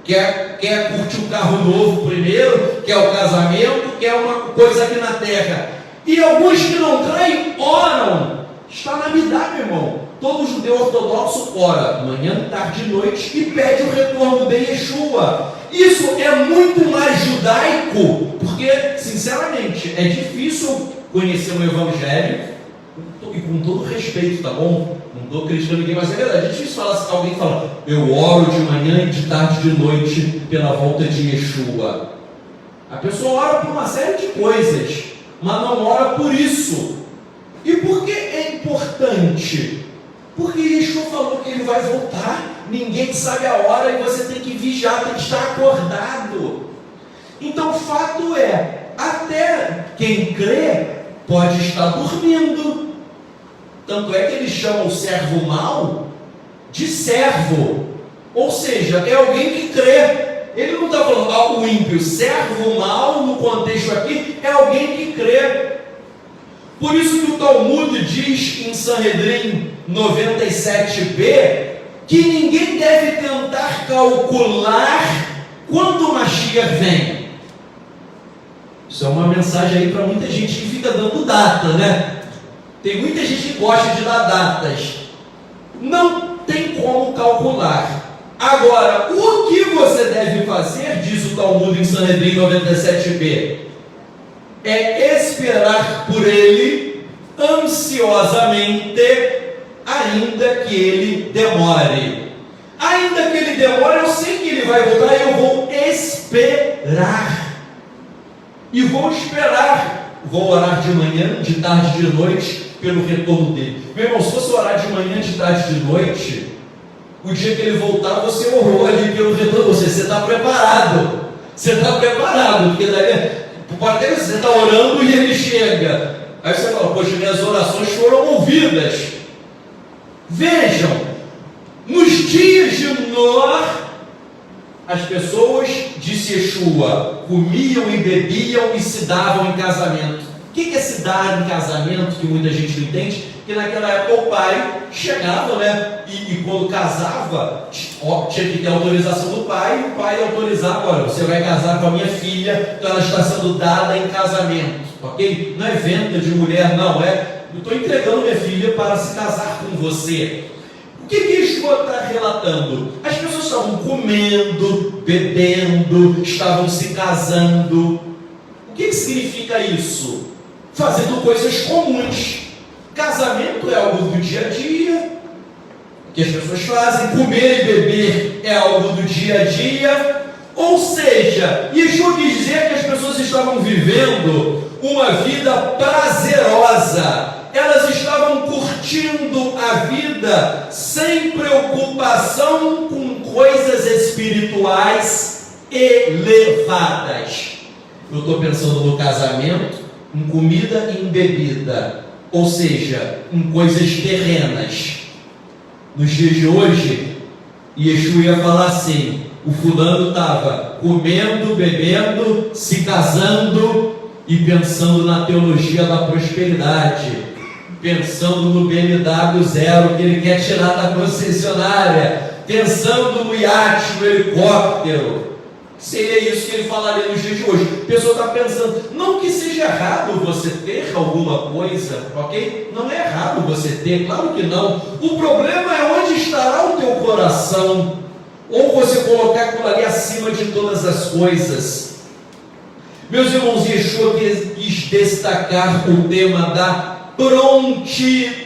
Quer curtir o carro novo primeiro, quer o casamento, quer uma coisa aqui na terra. E alguns que não creem, oram. Está na Amidá, meu irmão. Todo judeu ortodoxo ora, manhã, tarde e noite, e pede o retorno de Yeshua. Isso é muito mais judaico, porque, sinceramente, é difícil conhecer um evangelho, e com todo respeito, tá bom? Não estou criticando ninguém, mas é verdade. É difícil falar se alguém fala: eu oro de manhã e de tarde e de noite pela volta de Yeshua. A pessoa ora por uma série de coisas, mas não ora por isso. E por que é importante? Porque Yeshua falou que ele vai voltar, ninguém sabe a hora e você tem que vigiar, tem que estar acordado. Então o fato é, até quem crê pode estar dormindo. Tanto é que eles chamam o servo mau de servo, ou seja, é alguém que crê, Ele não está falando, o ímpio, servo mal, no contexto aqui, é alguém que crê. Por isso que o Talmud diz em Sanhedrin 97b, que ninguém deve tentar calcular quando o Mashiach vem. Isso é uma mensagem aí para muita gente que fica dando data, né? Tem muita gente que gosta de dar datas. Não tem como calcular. Agora, o que você deve fazer, diz o Talmud em Sanhedrin 97b, é esperar por ele ansiosamente, ainda que ele demore. Ainda que ele demore, eu sei que ele vai voltar, eu vou esperar. E vou esperar. Vou orar de manhã, de tarde, de noite, pelo retorno dele. Meu irmão, se você orar de manhã, de tarde, de noite, o dia que ele voltar, você orou ali pelo retorno. Você está preparado. Você está preparado. Porque daí, pode ter, você está orando e ele chega. Aí você fala, poxa, minhas orações foram ouvidas. Vejam, nos dias de Noé, as pessoas, disse Yeshua, comiam e bebiam e se davam em casamento. O que é se dar em casamento, que muita gente não entende? Que naquela época o pai chegava, né? E quando casava, tinha que ter autorização do pai, e o pai autorizava, olha, você vai casar com a minha filha, então ela está sendo dada em casamento, ok? Não é venda de mulher, não, eu estou entregando minha filha para se casar com você. O que Yeshua está relatando? As pessoas estavam comendo, bebendo, estavam se casando. O que significa isso? Fazendo coisas comuns. Casamento é algo do dia a dia, que as pessoas fazem. Comer e beber é algo do dia a dia. Ou seja, Yeshua quis dizer que as pessoas estavam vivendo uma vida prazerosa. Elas estavam curtindo a vida sem preocupação com coisas espirituais elevadas. Eu estou pensando no casamento, em comida e em bebida, ou seja, em coisas terrenas. Nos dias de hoje, Yeshua ia falar assim: o fulano estava comendo, bebendo, se casando e pensando na teologia da prosperidade, pensando no BMW zero que ele quer tirar da concessionária, pensando no iate, no helicóptero. Seria isso que ele falaria nos dias de hoje. A pessoa está pensando, não que seja errado você ter alguma coisa, ok? Não é errado você ter, claro que não. O problema é onde estará o teu coração, ou você colocar aquilo ali acima de todas as coisas. Meus irmãos, Yeshua quis destacar o tema da prontidão.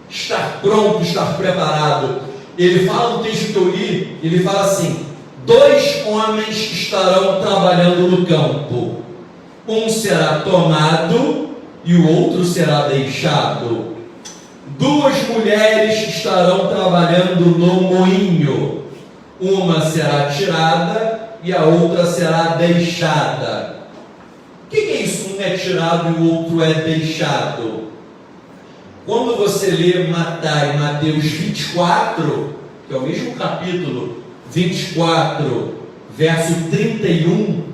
Estar pronto, estar preparado. Ele fala no texto que eu li, ele fala assim: 2 homens estarão trabalhando no campo, um será tomado e o outro será deixado. 2 mulheres estarão trabalhando no moinho, uma será tirada e a outra será deixada. O que é isso? Um é tirado e o outro é deixado. Quando você lê Mateus 24, que é o mesmo capítulo 24, verso 31,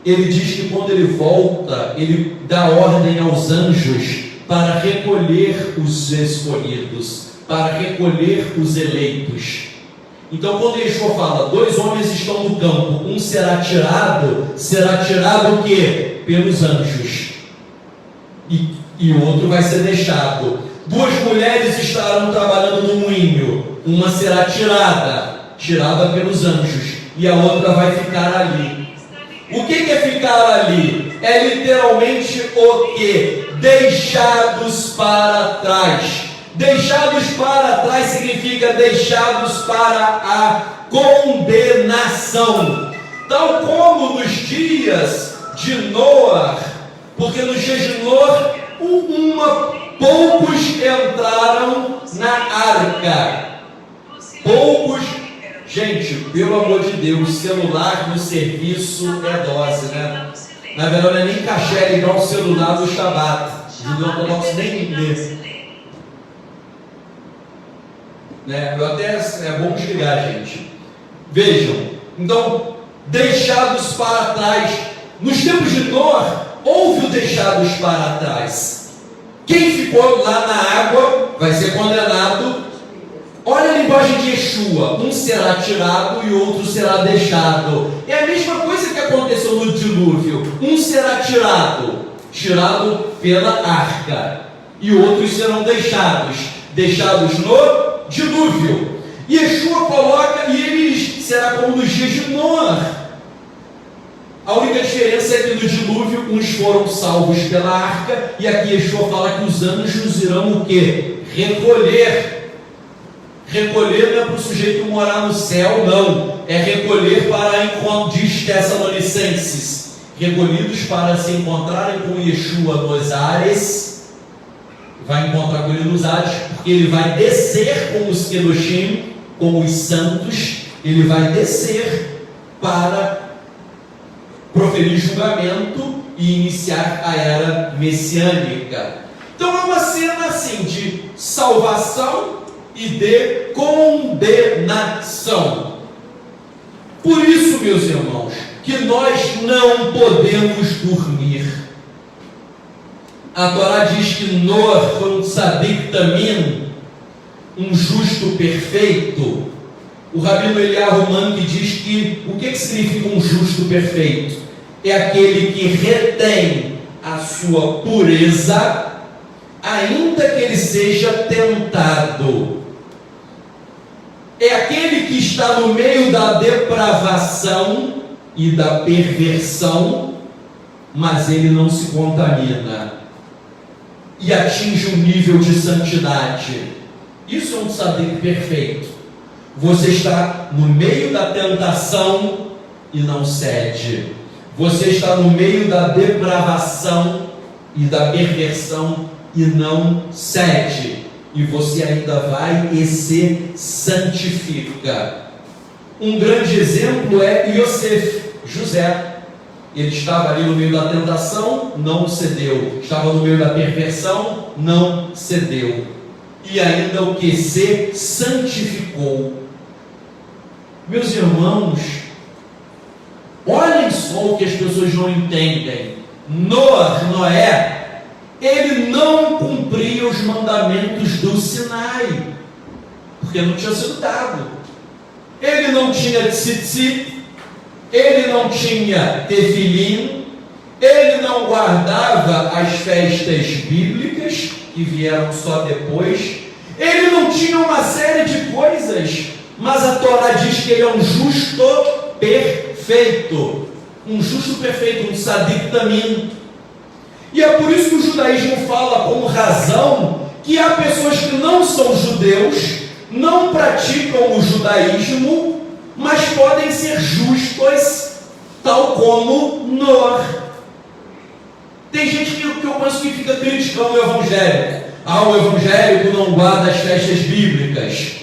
ele diz que quando ele volta, ele dá ordem aos anjos para recolher os escolhidos, para recolher os eleitos. Então, quando Yeshua fala, 2 homens estão no campo, um será tirado o quê? Pelos anjos, e o outro vai ser deixado. 2 mulheres estarão trabalhando no moinho, uma será tirada pelos anjos, e a outra vai ficar ali. O que é ficar ali? É literalmente o que? Deixados para trás. Deixados para trás significa deixados para a condenação, tal como nos dias de Noé, porque nos dias de Noé, poucos entraram na arca. Poucos. Gente, pelo amor de Deus, celular no serviço é dose, né? Na verdade, não é nem cachê, é igual o celular do Shabat. Não coloco nem inglês. Né? É bom desligar, gente. Vejam, então, deixados para trás. Nos tempos de Noé, houve o deixados para trás. Quem ficou lá na água vai ser condenado. Olha a linguagem de Yeshua: um será tirado e outro será deixado. É a mesma coisa que aconteceu no dilúvio. Um será tirado pela arca, e outros serão deixados no dilúvio. Yeshua coloca, e eles será como nos dias de Noé. A única diferença é que no dilúvio uns foram salvos pela arca, e aqui Yeshua fala que os anjos irão o quê? Recolher. Recolher não é para o sujeito morar no céu, não. É recolher para encontro, diz Tessalonicenses, recolhidos para se encontrarem com Yeshua nos ares. Vai encontrar com ele nos ares, porque ele vai descer com os Kedoshim, com os santos. Ele vai descer para proferir julgamento e iniciar a era messiânica. Então é uma cena assim de salvação e de condenação. Por isso, meus irmãos, que nós não podemos dormir. A Torá diz que Noé foi um tzadik tamim, um justo perfeito. O rabino Eliyahu Mank diz que o que significa um justo perfeito? É aquele que retém a sua pureza, ainda que ele seja tentado. É aquele que está no meio da depravação e da perversão, mas ele não se contamina e atinge um nível de santidade. Isso é um tzadik perfeito. Você está no meio da tentação e não cede. Você está no meio da depravação e da perversão e não cede. E você ainda vai e se santifica. Um grande exemplo é Yosef, José. Ele estava ali no meio da tentação, não cedeu. Estava no meio da perversão, não cedeu. E ainda o que? Se santificou. Meus irmãos, olhem só o que as pessoas não entendem. Noé, ele não cumpria os mandamentos do Sinai, porque não tinha sido dado. Ele não tinha tzitzit, ele não tinha tefilim, ele não guardava as festas bíblicas que vieram só depois, ele não tinha uma série de coisas, mas a Torá diz que ele é um justo perfeito, um tzadik tamim. E é por isso que o judaísmo fala com razão que há pessoas que não são judeus, não praticam o judaísmo, mas podem ser justos, tal como Noé. Tem gente que eu conheço que fica criticando o evangélico. O evangélico não guarda as festas bíblicas.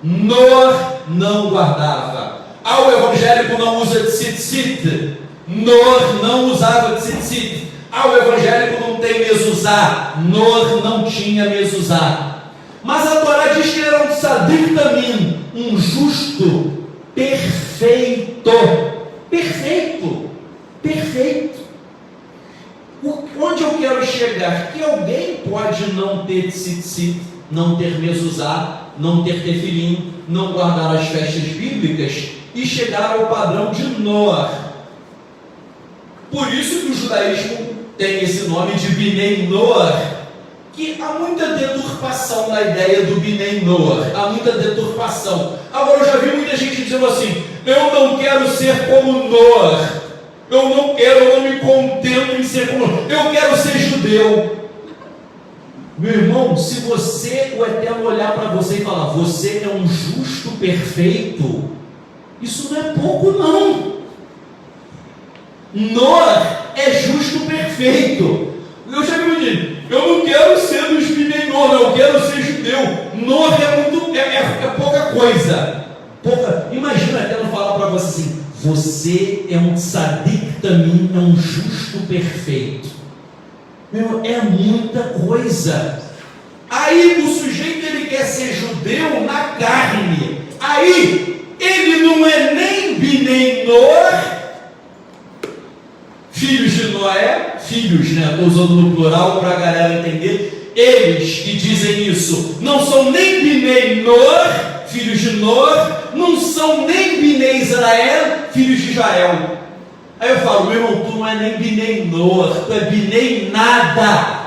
Noé não guardava. O evangélico não usa tzitzit. Noé não usava tzitzit. O evangélico não tem mezuzá. Noé não tinha mezuzá. Mas a Torá diz que ele era um tzadik tamim, um justo perfeito. Perfeito. Onde eu quero chegar? Que alguém pode não ter tzitzit, não ter mezuzá, não ter tefilim, não guardar as festas bíblicas e chegar ao padrão de Noé. Por isso que o judaísmo tem esse nome de Binei Noé, que há muita deturpação na ideia do Binei Noé, há muita deturpação. Agora eu já vi muita gente dizendo assim: eu não quero ser como Noé, eu não me contento em ser como Noé, eu quero ser judeu. Meu irmão, se você, o Eterno olhar para você e falar, você é um justo perfeito, isso não é pouco não. Noé é justo perfeito. Eu já me disse, eu não quero ser dos Binei Noé, eu quero ser judeu. Noé é pouca coisa. Imagina até não falar para você assim: você é um tzadik tamim, é um justo perfeito. Meu, é muita coisa. Aí o sujeito ele quer ser judeu na carne. Aí ele não é nem Binei Nor, filhos de Noé, filhos, né? Estou usando no plural para a galera entender. Eles que dizem isso não são nem Binei Nor, filhos de Nor, não são nem Binei Israel, filhos de Israel. Aí eu falo, meu irmão, tu não é nem Binei Nor, tu é Binei nada.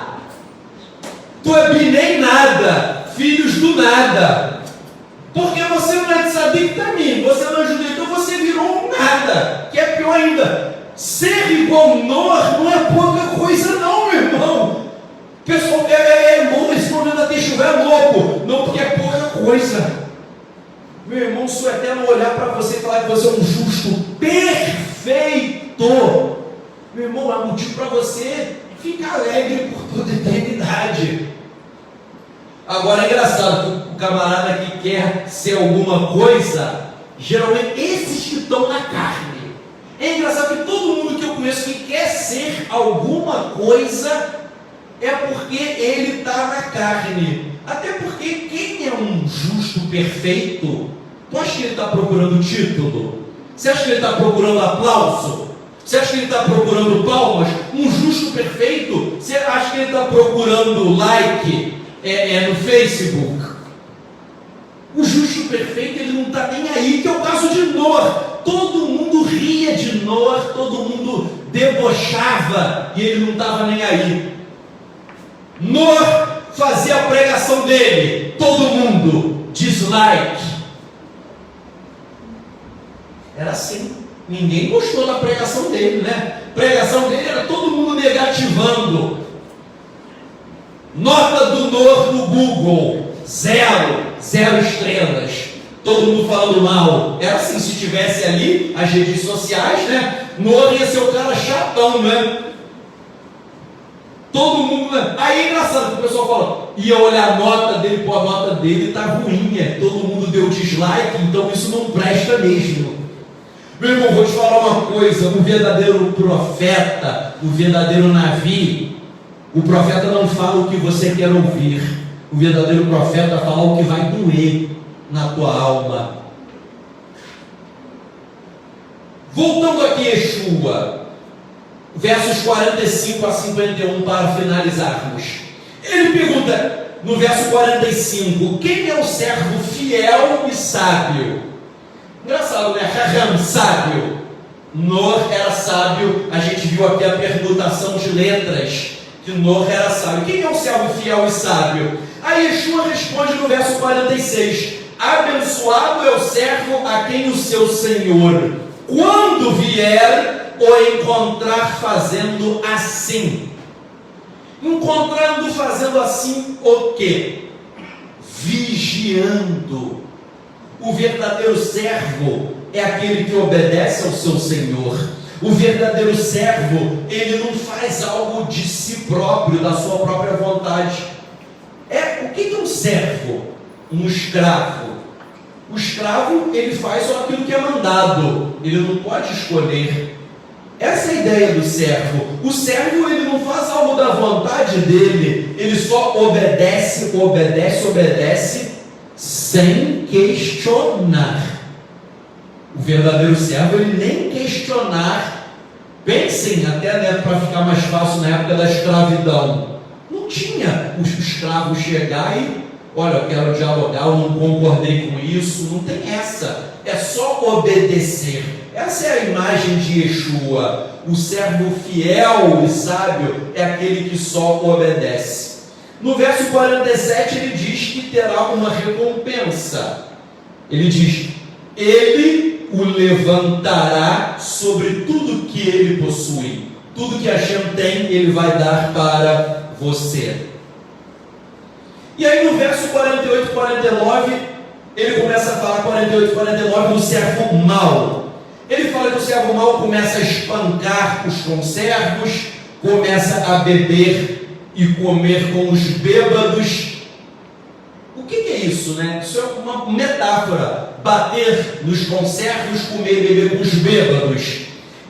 Tu é Binei nada, filhos do nada. Porque você não é de Tzadik Tamim, você não é judeu, então você virou um nada, que é pior ainda. Ser igual Nor não é pouca coisa não, meu irmão. O pessoal é louco, esse momento da Teixuva é louco, não porque é pouca coisa. Meu irmão, se o Eterno olhar para você e falar que você é um justo perfeito, meu irmão, é motivo para você ficar alegre por toda a eternidade. Agora é engraçado que o camarada que quer ser alguma coisa, geralmente esses que estão na carne. É engraçado que todo mundo que eu conheço que quer ser alguma coisa é porque ele está na carne. Até porque quem é um justo perfeito, tu acha que ele está procurando título? Você acha que ele está procurando aplauso? Você acha que ele está procurando palmas? Um justo perfeito, você acha que ele está procurando like no Facebook? O justo perfeito, ele não está nem aí, que é o caso de Noa. Todo mundo ria de Noa, todo mundo debochava e ele não estava nem aí. Noa fazia a pregação dele, todo mundo dislike. Era assim, ninguém gostou da pregação dele, né? A pregação dele era todo mundo negativando. Nota do Noa no Google, 0 estrelas. Todo mundo falando mal. Era assim, se tivesse ali as redes sociais, né? Noa ia ser o cara chatão, né? Todo mundo. Aí é engraçado que o pessoal fala, ia olhar a nota dele, pô, a nota dele está ruim, todo mundo deu dislike, então isso não presta mesmo. Meu irmão, vou te falar uma coisa: o verdadeiro profeta, o verdadeiro Navi, o profeta não fala o que você quer ouvir, o verdadeiro profeta fala o que vai doer na tua alma. Voltando aqui, Yeshua, versos 45 a 51, para finalizarmos. Ele pergunta no verso 45: quem é o servo fiel e sábio? Engraçado, né? Raham, sábio. Nor era sábio. A gente viu aqui a permutação de letras, que Nor era sábio. Quem é o servo fiel e sábio? Aí Yeshua responde no verso 46: abençoado é o servo a quem o seu Senhor, quando vier, o encontrar fazendo assim. Encontrando fazendo assim o quê? Vigiando. O verdadeiro servo é aquele que obedece ao seu Senhor. O verdadeiro servo, ele não faz algo de si próprio, da sua própria vontade. O que é um servo? Um escravo. O escravo, ele faz só aquilo que é mandado, ele não pode escolher. Essa é a ideia do servo. O servo, ele não faz algo da vontade dele, ele só obedece, sem questionar. O verdadeiro servo, ele nem questionar. Pensem até, né, para ficar mais fácil, na época da escravidão, não tinha os escravos chegar e, olha, eu quero dialogar, eu não concordei com isso. Não tem essa, é só obedecer. Essa é a imagem de Yeshua. O servo fiel e sábio é aquele que só obedece. No verso 47 ele diz que terá uma recompensa. Ele diz: ele o levantará sobre tudo que ele possui. Tudo que Hashem tem, ele vai dar para você. E aí no verso 48 e 49, ele começa a falar, 48 e 49, do servo mau. Ele fala que o servo mau começa a espancar os conservos, começa a beber e comer com os bêbados. O que é isso, né? Isso é uma metáfora. Bater nos conservos, comer e beber com os bêbados.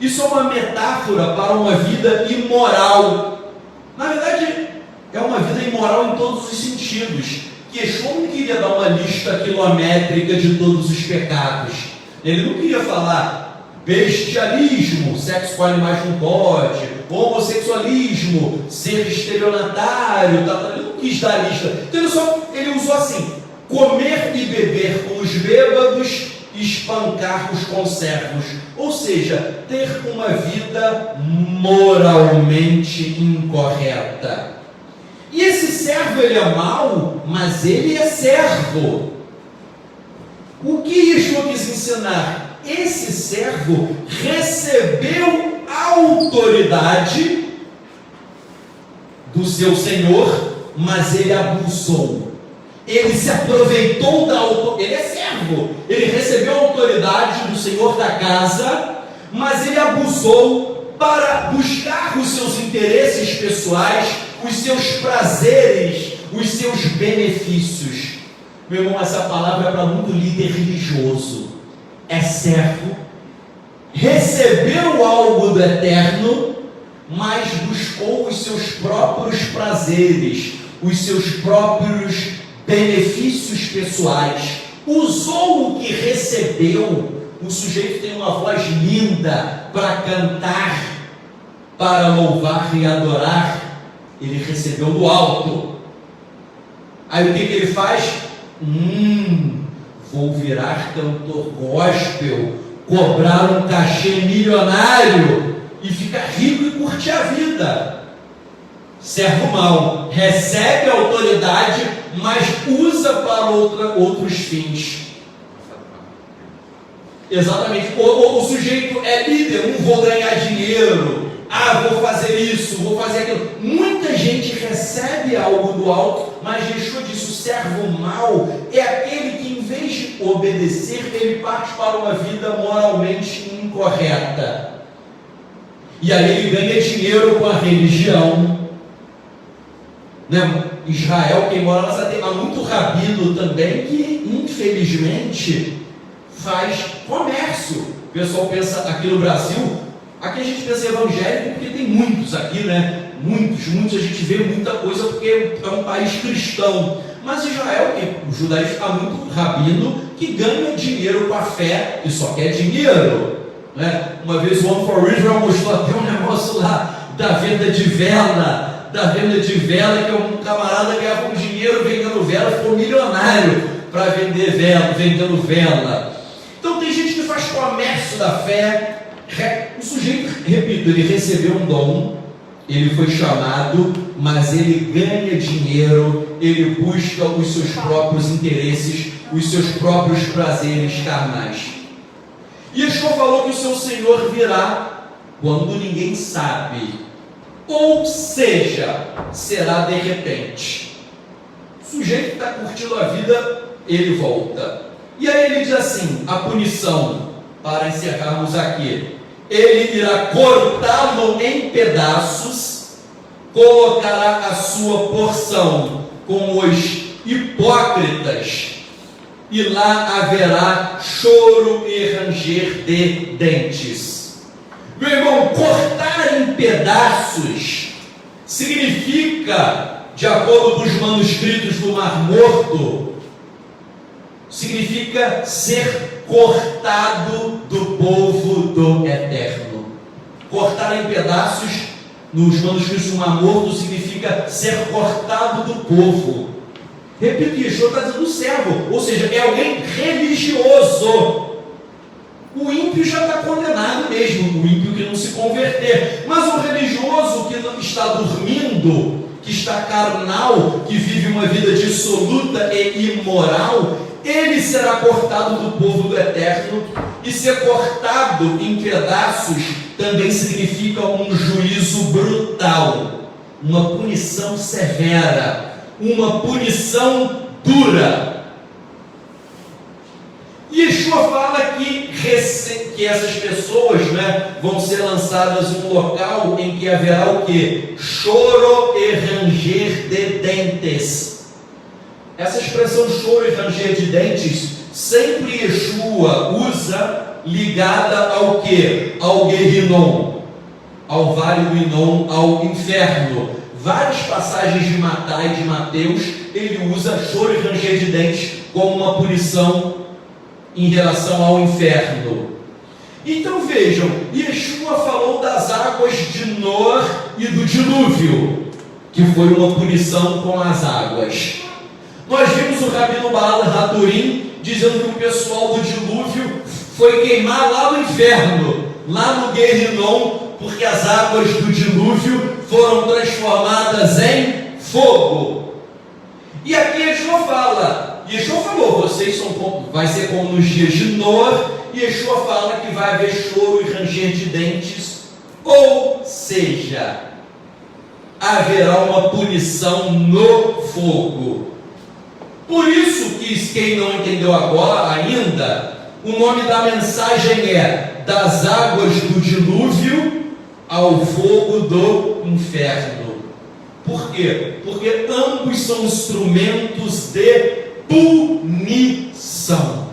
Isso é uma metáfora para uma vida imoral. Na verdade, é uma vida imoral em todos os sentidos. Que Yeshua não queria dar uma lista quilométrica de todos os pecados. Ele não queria falar bestialismo, sexo com animais não pode, homossexualismo, ser estelionatário, ele não quis dar a lista. Então ele usou assim: comer e beber com os bêbados, espancar os conservos. Ou seja, ter uma vida moralmente incorreta. E esse servo, ele é mau, mas ele é servo. O que Yeshua quis ensinar? Esse servo recebeu autoridade do seu senhor, mas ele abusou. Ele se aproveitou da autoridade. Ele é servo. Ele recebeu a autoridade do senhor da casa, mas ele abusou para buscar os seus interesses pessoais, os seus prazeres, os seus benefícios. Meu irmão, essa palavra é para muito líder religioso. É servo, recebeu algo do eterno, mas buscou os seus próprios prazeres, os seus próprios benefícios pessoais. Usou o que recebeu. O sujeito tem uma voz linda para cantar, para louvar e adorar. Ele recebeu do alto. Aí o que ele faz? Vou virar cantor gospel, cobrar um cachê milionário e ficar rico e curtir a vida. Servo mau, recebe a autoridade, mas usa para outros fins. Exatamente. O sujeito é líder, não vou ganhar dinheiro, vou fazer isso, vou fazer aquilo. Muita gente recebe algo do alto, mas Yeshua disse: o servo mau é aquele que, em vez de obedecer, ele parte para uma vida moralmente incorreta. E aí ele ganha dinheiro com a religião. Né? Israel, quem mora lá, há muito rabino também que, infelizmente, faz comércio. O pessoal pensa aqui no Brasil, aqui a gente pensa evangélico porque tem muitos aqui, né? Muitos, a gente vê muita coisa porque é um país cristão. Mas Israel, o judaísmo, há muito rabino que ganha dinheiro com a fé e só quer dinheiro. Né? Uma vez o One for Israel mostrou até um negócio lá da venda de vela. Que um camarada ganhava um dinheiro vendendo vela, ficou milionário para vender vela, vendendo vela. Então tem gente que faz comércio da fé. O sujeito, repito, ele recebeu um dom, ele foi chamado, mas ele ganha dinheiro, ele busca os seus próprios interesses, os seus próprios prazeres carnais. E Yeshua falou que o seu Senhor virá quando ninguém sabe. Ou seja, será de repente. O sujeito que está curtindo a vida, ele volta. E aí ele diz assim, a punição, para encerrarmos aqui: ele irá cortá-lo em pedaços, colocará a sua porção com os hipócritas, e lá haverá choro e ranger de dentes. Meu irmão, cortar em pedaços significa, de acordo com os manuscritos do Mar Morto, significa ser cortado do povo do Eterno. Cortar em pedaços, nos manuscritos do Mar Morto, significa ser cortado do povo. Repito, Yeshua está dizendo servo, ou seja, é alguém religioso. O ímpio já está condenado mesmo, o ímpio que não se converter. Mas o religioso que não está dormindo, que está carnal, que vive uma vida dissoluta e imoral, ele será cortado do povo do Eterno. E ser cortado em pedaços também significa um juízo brutal, uma punição severa, uma punição dura. Yeshua fala que essas pessoas, né, vão ser lançadas em um local em que haverá o que? Choro e ranger de dentes. Essa expressão choro e ranger de dentes, sempre Yeshua usa ligada ao que? Ao Guerrinom, ao Vale do Inom, ao inferno. Várias passagens de Matai e de Mateus, ele usa choro e ranger de dentes como uma punição em relação ao inferno. Então vejam, Yeshua falou das águas de Noé e do dilúvio, que foi uma punição com as águas. Nós vimos o Rabino Baal Haturim dizendo que o pessoal do dilúvio foi queimar lá no inferno, lá no Guerrinom, porque as águas do dilúvio foram transformadas em fogo. E aqui Yeshua falou, vocês são como, vai ser como nos dias de Noé. E Yeshua fala que vai haver choro e ranger de dentes, ou seja, haverá uma punição no fogo. Por isso que quem não entendeu agora ainda, o nome da mensagem é das águas do dilúvio ao fogo do inferno. Por quê? Porque ambos são instrumentos de punição.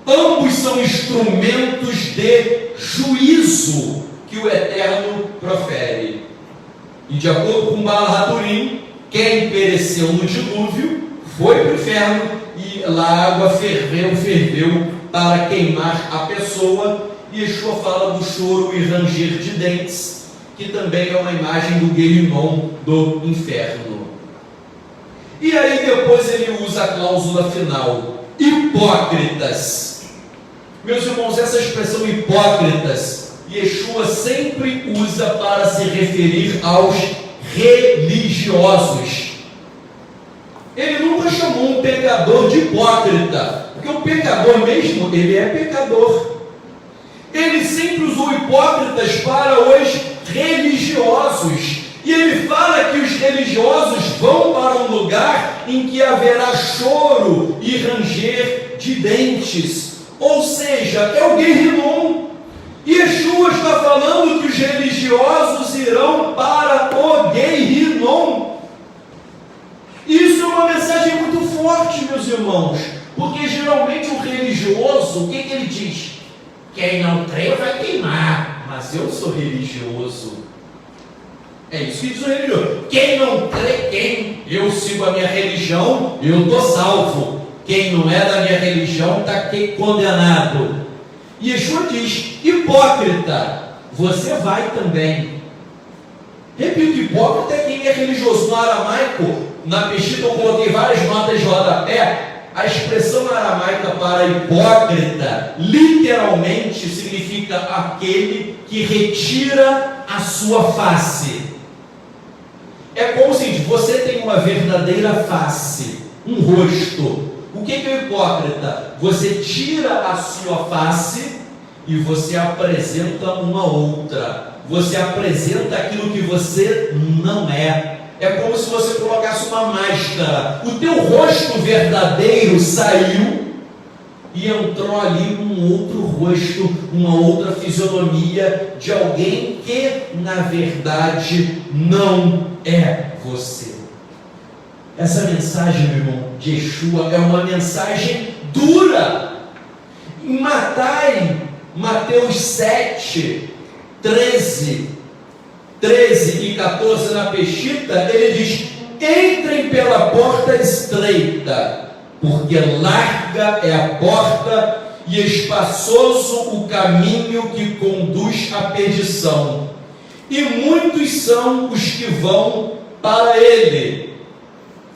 Ambos são instrumentos de juízo que o Eterno profere. E de acordo com Baal Haturim, quem pereceu no dilúvio foi para o inferno, e lá a água ferveu para queimar a pessoa. E Yeshua fala do choro e ranger de dentes, que também é uma imagem do Guerrinom, do inferno. E aí depois ele usa a cláusula final: hipócritas. Meus irmãos, essa expressão hipócritas, Yeshua sempre usa para se referir aos religiosos. Ele nunca chamou um pecador de hipócrita, porque o pecador mesmo, ele é pecador. Ele sempre usou hipócritas para os religiosos. E ele fala que os religiosos vão para um lugar em que haverá choro e ranger de dentes. Ou seja, é o Guerrinom. Yeshua está falando que os religiosos irão para o Guerrinom. Isso é uma mensagem muito forte, meus irmãos, porque geralmente o religioso, o que ele diz? Quem não crê vai queimar, mas eu sou religioso. É isso que diz o religioso. Quem não crê, eu sigo a minha religião, eu estou salvo. Quem não é da minha religião está condenado. E Yeshua diz: hipócrita, você vai também. Repito, hipócrita é quem é religioso. No aramaico, na Peshita eu coloquei várias notas de rodapé. A expressão aramaica para hipócrita literalmente significa aquele que retira a sua face. É como se você tem uma verdadeira face, um rosto. O que é o hipócrita? Você tira a sua face e você apresenta uma outra. Você apresenta aquilo que você não é. É como se você colocasse uma máscara. O teu rosto verdadeiro saiu e entrou ali um outro rosto, uma outra fisionomia de alguém que na verdade não é você. Essa mensagem, meu irmão, de Yeshua é uma mensagem dura. Em Mateus 7, 13 e 14 na Peshita, ele diz: entrem pela porta estreita, porque larga é a porta e espaçoso o caminho que conduz à perdição, e muitos são os que vão para ele.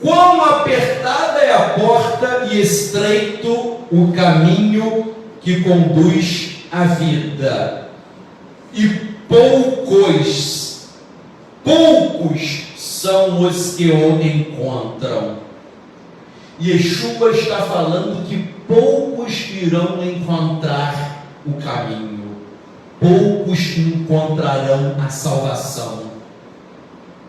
Quão apertada é a porta e estreito o caminho que conduz à vida, e poucos são os que o encontram. Yeshua está falando que poucos irão encontrar o caminho, poucos encontrarão a salvação.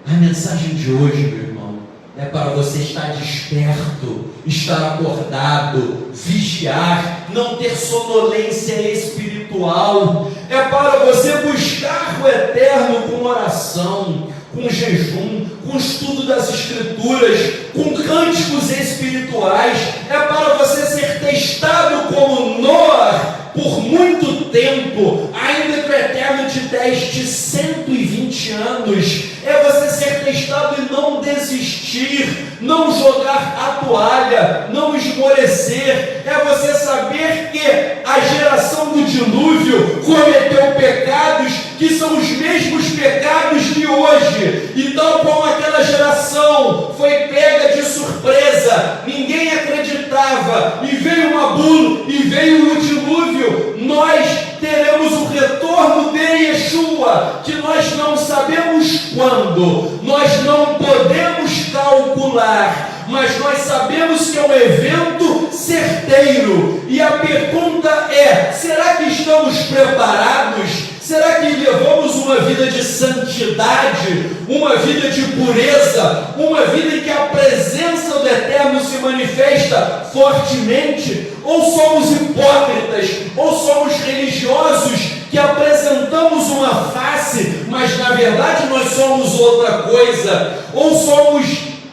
A mensagem de hoje, meu irmão, é para você estar desperto, estar acordado, vigiar, não ter sonolência espiritual. É para você buscar o Eterno com oração, com jejum, com estudo das Escrituras, com cânticos espirituais. É para você ser testado como Noé por muito tempo, ainda que o Eterno te teste 120 anos. É você ser testado e não desistir, não jogar a toalha, não esmorecer, é você saber que a geração do dilúvio cometeu pecados que são os mesmos pecados de hoje, e tal como aquela geração foi pega de surpresa, ninguém acreditava, e veio uma bula, e veio o dilúvio, nós teremos o retorno de Yeshua, que nós não sabemos quando, nós não podemos calcular, mas nós sabemos que é um evento certeiro, e a pergunta é: será que estamos preparados? Será que levamos uma vida de santidade, uma vida de pureza, uma vida em que a presença do Eterno se manifesta fortemente? Ou somos hipócritas, ou somos religiosos que apresentamos uma face, mas na verdade nós somos outra coisa? Ou somos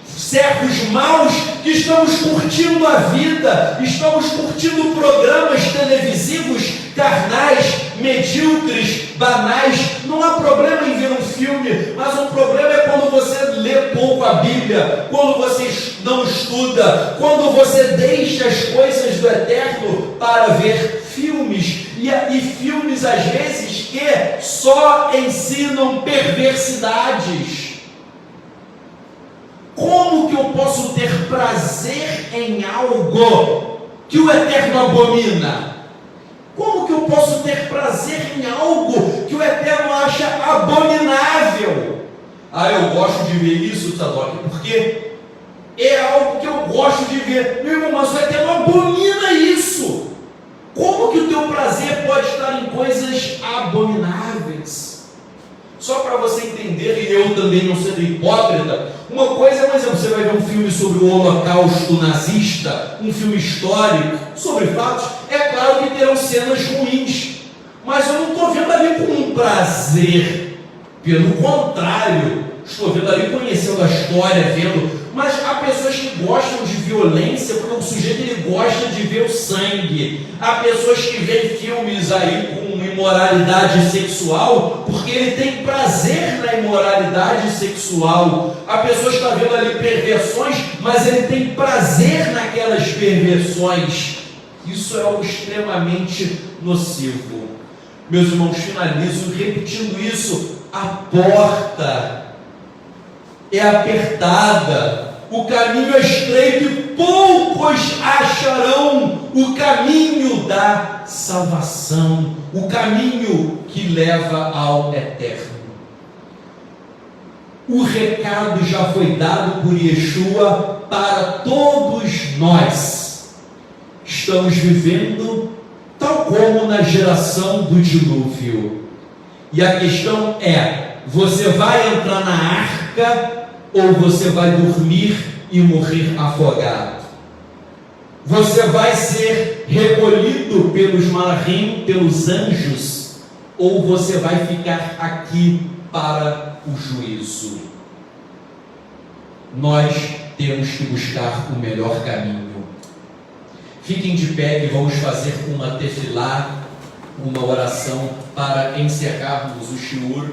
servos maus que estamos curtindo a vida, estamos curtindo programas televisivos carnais, medíocres, banais? Não há problema em ver um filme, mas o problema é quando você lê pouco a Bíblia, quando você não estuda, quando você deixa as coisas do Eterno para ver filmes, e filmes às vezes que só ensinam perversidades. Como que eu posso ter prazer em algo que o Eterno abomina? Como que eu posso ter prazer em algo que o Eterno acha abominável? Eu gosto de ver isso, Tzadok, porque é algo que eu gosto de ver. Meu irmão, mas o Eterno abomina isso. Como que o teu prazer pode estar em coisas abomináveis? Só para você entender, e eu também não sendo hipócrita, uma coisa é, por exemplo, você vai ver um filme sobre o Holocausto nazista, um filme histórico, sobre fatos, é claro que terão cenas ruins, mas eu não estou vendo ali com um prazer, pelo contrário, estou vendo ali conhecendo a história, mas há pessoas que gostam de violência, porque o sujeito ele gosta de ver o sangue. Há pessoas que veem filmes aí com imoralidade sexual, porque ele tem prazer na imoralidade sexual. Há pessoas que estão vendo ali perversões, mas ele tem prazer naquelas perversões. Isso é algo extremamente nocivo. Meus irmãos, finalizo repetindo isso: a porta é apertada, o caminho é estreito e poucos acharão o caminho da salvação, o caminho que leva ao eterno. O recado já foi dado por Yeshua para todos nós. Estamos vivendo tal como na geração do dilúvio. E a questão é: você vai entrar na arca ou você vai dormir e morrer afogado? Você vai ser recolhido pelos malachim, pelos anjos, ou você vai ficar aqui para o juízo? Nós temos que buscar o melhor caminho. Fiquem de pé e vamos fazer uma tefilá, uma oração para encerrarmos o shiur.